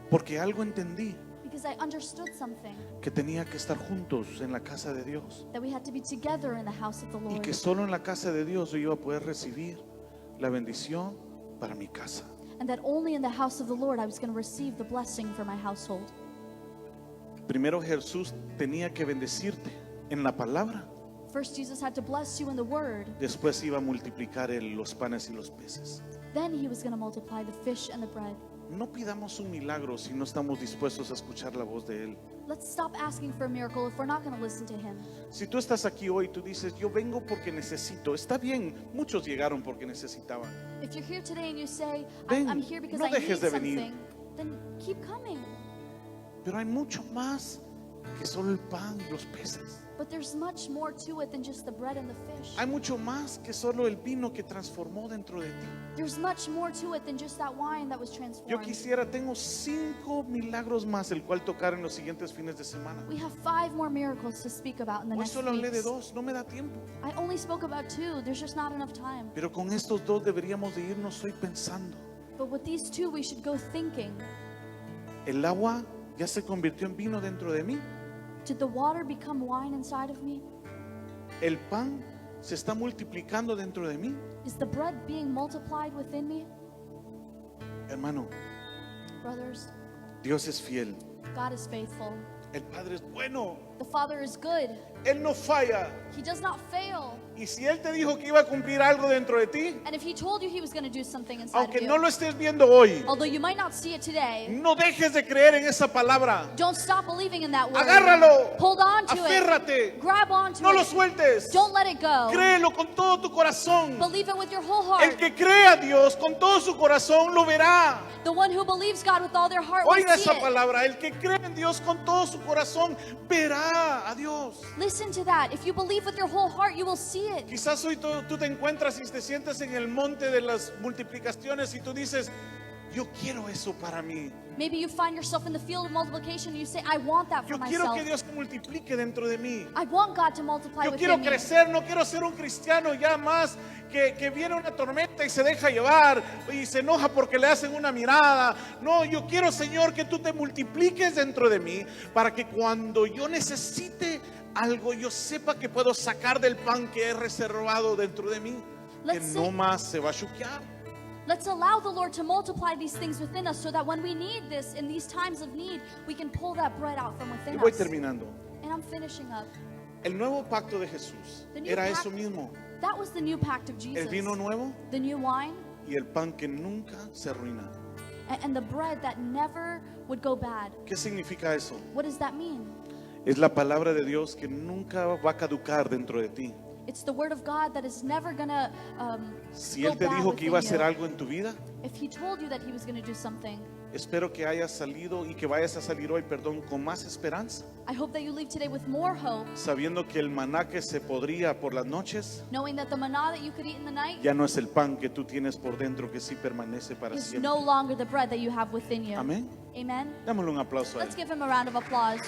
Porque algo entendí. Because I understood something, Que tenía que estar juntos en la casa de Dios. that we had to be together in the house of the Y Lord. que solo en la casa de Dios yo iba a poder recibir la bendición para mi casa. And that only in the house of the Lord I was going to receive the blessing for my household. Primero Jesús tenía que bendecirte en la palabra. First, Jesus had to bless you in the word. Después iba a multiplicar los panes y los peces. Then He was going to multiply the fish and the bread. No pidamos un milagro si no estamos dispuestos a escuchar la voz de Él. Let's stop asking for a miracle if we're not going to listen to Him. Si tú estás aquí hoy y tú dices, yo vengo porque necesito, está bien, muchos llegaron porque necesitaban. If you're here today and you say, Ven, I'm here because no I need dejes de venir. something, then keep coming. Pero hay mucho más que solo el pan y los peces. But there's much more to it than just the bread and the fish. Hay mucho más que solo el vino que transformó dentro de ti. There's much more to it than just that wine that was Yo transformed. quisiera, tengo 5 milagros más el cual tocar en los siguientes fines de semana. We have 5 more miracles to speak about in the Hoy next solo hablé de weeks. 2, no me da tiempo. I only spoke about 2. There's just not enough time. Pero con estos 2 deberíamos de irnos hoy pensando. But with these 2, we should go thinking, El agua ya se convirtió en vino dentro de mí. did the water become wine inside of me? El pan se está multiplicando dentro de mí. Is the bread being multiplied within me? Hermano, Brothers, Dios es fiel. God is faithful. El Padre es bueno. The Father is good. Él no falla. He does not fail. Y si Él te dijo que iba a cumplir algo dentro de ti, And if He told you He was going to do something inside of aunque you, no lo estés viendo hoy, although you might not see it today, no dejes de creer en esa palabra. don't stop believing in that word. Agárralo. Hold on to it. Aférrate. Grab on to No lo it. sueltes. Don't let it go. Créelo con todo tu corazón. Believe it with your whole El heart. que cree a Dios con todo su corazón lo verá. The one who believes God with all their heart will Oiga see esa it. palabra. El que cree en Dios con todo su corazón verá a Dios. Listen to that. If you believe with your whole heart, you will see it. Quizás hoy tú te encuentras y te sientes en el monte de las multiplicaciones y tú dices, yo quiero eso para mí. Maybe you find yourself in the field of multiplication and you say, I want that for Yo quiero myself. que Dios multiplique dentro de mí. I want God to multiply Yo within quiero me. crecer, no quiero ser un cristiano ya más que viene una tormenta y se deja llevar y se enoja porque le hacen una mirada. No, yo quiero, Señor, que tú te multipliques dentro de mí para que cuando yo necesite algo, yo sepa que puedo sacar del pan que he reservado dentro de mí, que Let's no say- más se va a chuquear. Let's allow the Lord to multiply these things within us so that when we need this, in these times of need, we can pull that bread out from Y within voy us. terminando. And I'm finishing up. El nuevo pacto de Jesús The new era pact- eso mismo, That was the new pact of el Jesus. vino nuevo The new wine y el pan que nunca se arruina. and the bread that never would go bad. ¿Qué significa eso? What does that mean? Es la palabra de Dios que nunca va a caducar dentro de ti. It's the word of God that is never gonna Si go Él te bad dijo que iba a within hacer you. algo en tu vida, If He told you that He was gonna do something, espero que hayas salido y que vayas a salir hoy, perdón, con más esperanza, I hope that you leave today with more hope, sabiendo que el maná que se podría por las noches knowing that the manna that you could eat in the night ya no es el pan que tú tienes por dentro que sí permanece para is siempre. no longer the bread that you have within you. Amén. Amen. Démosle un aplauso a Él. Let's give Him a round of applause.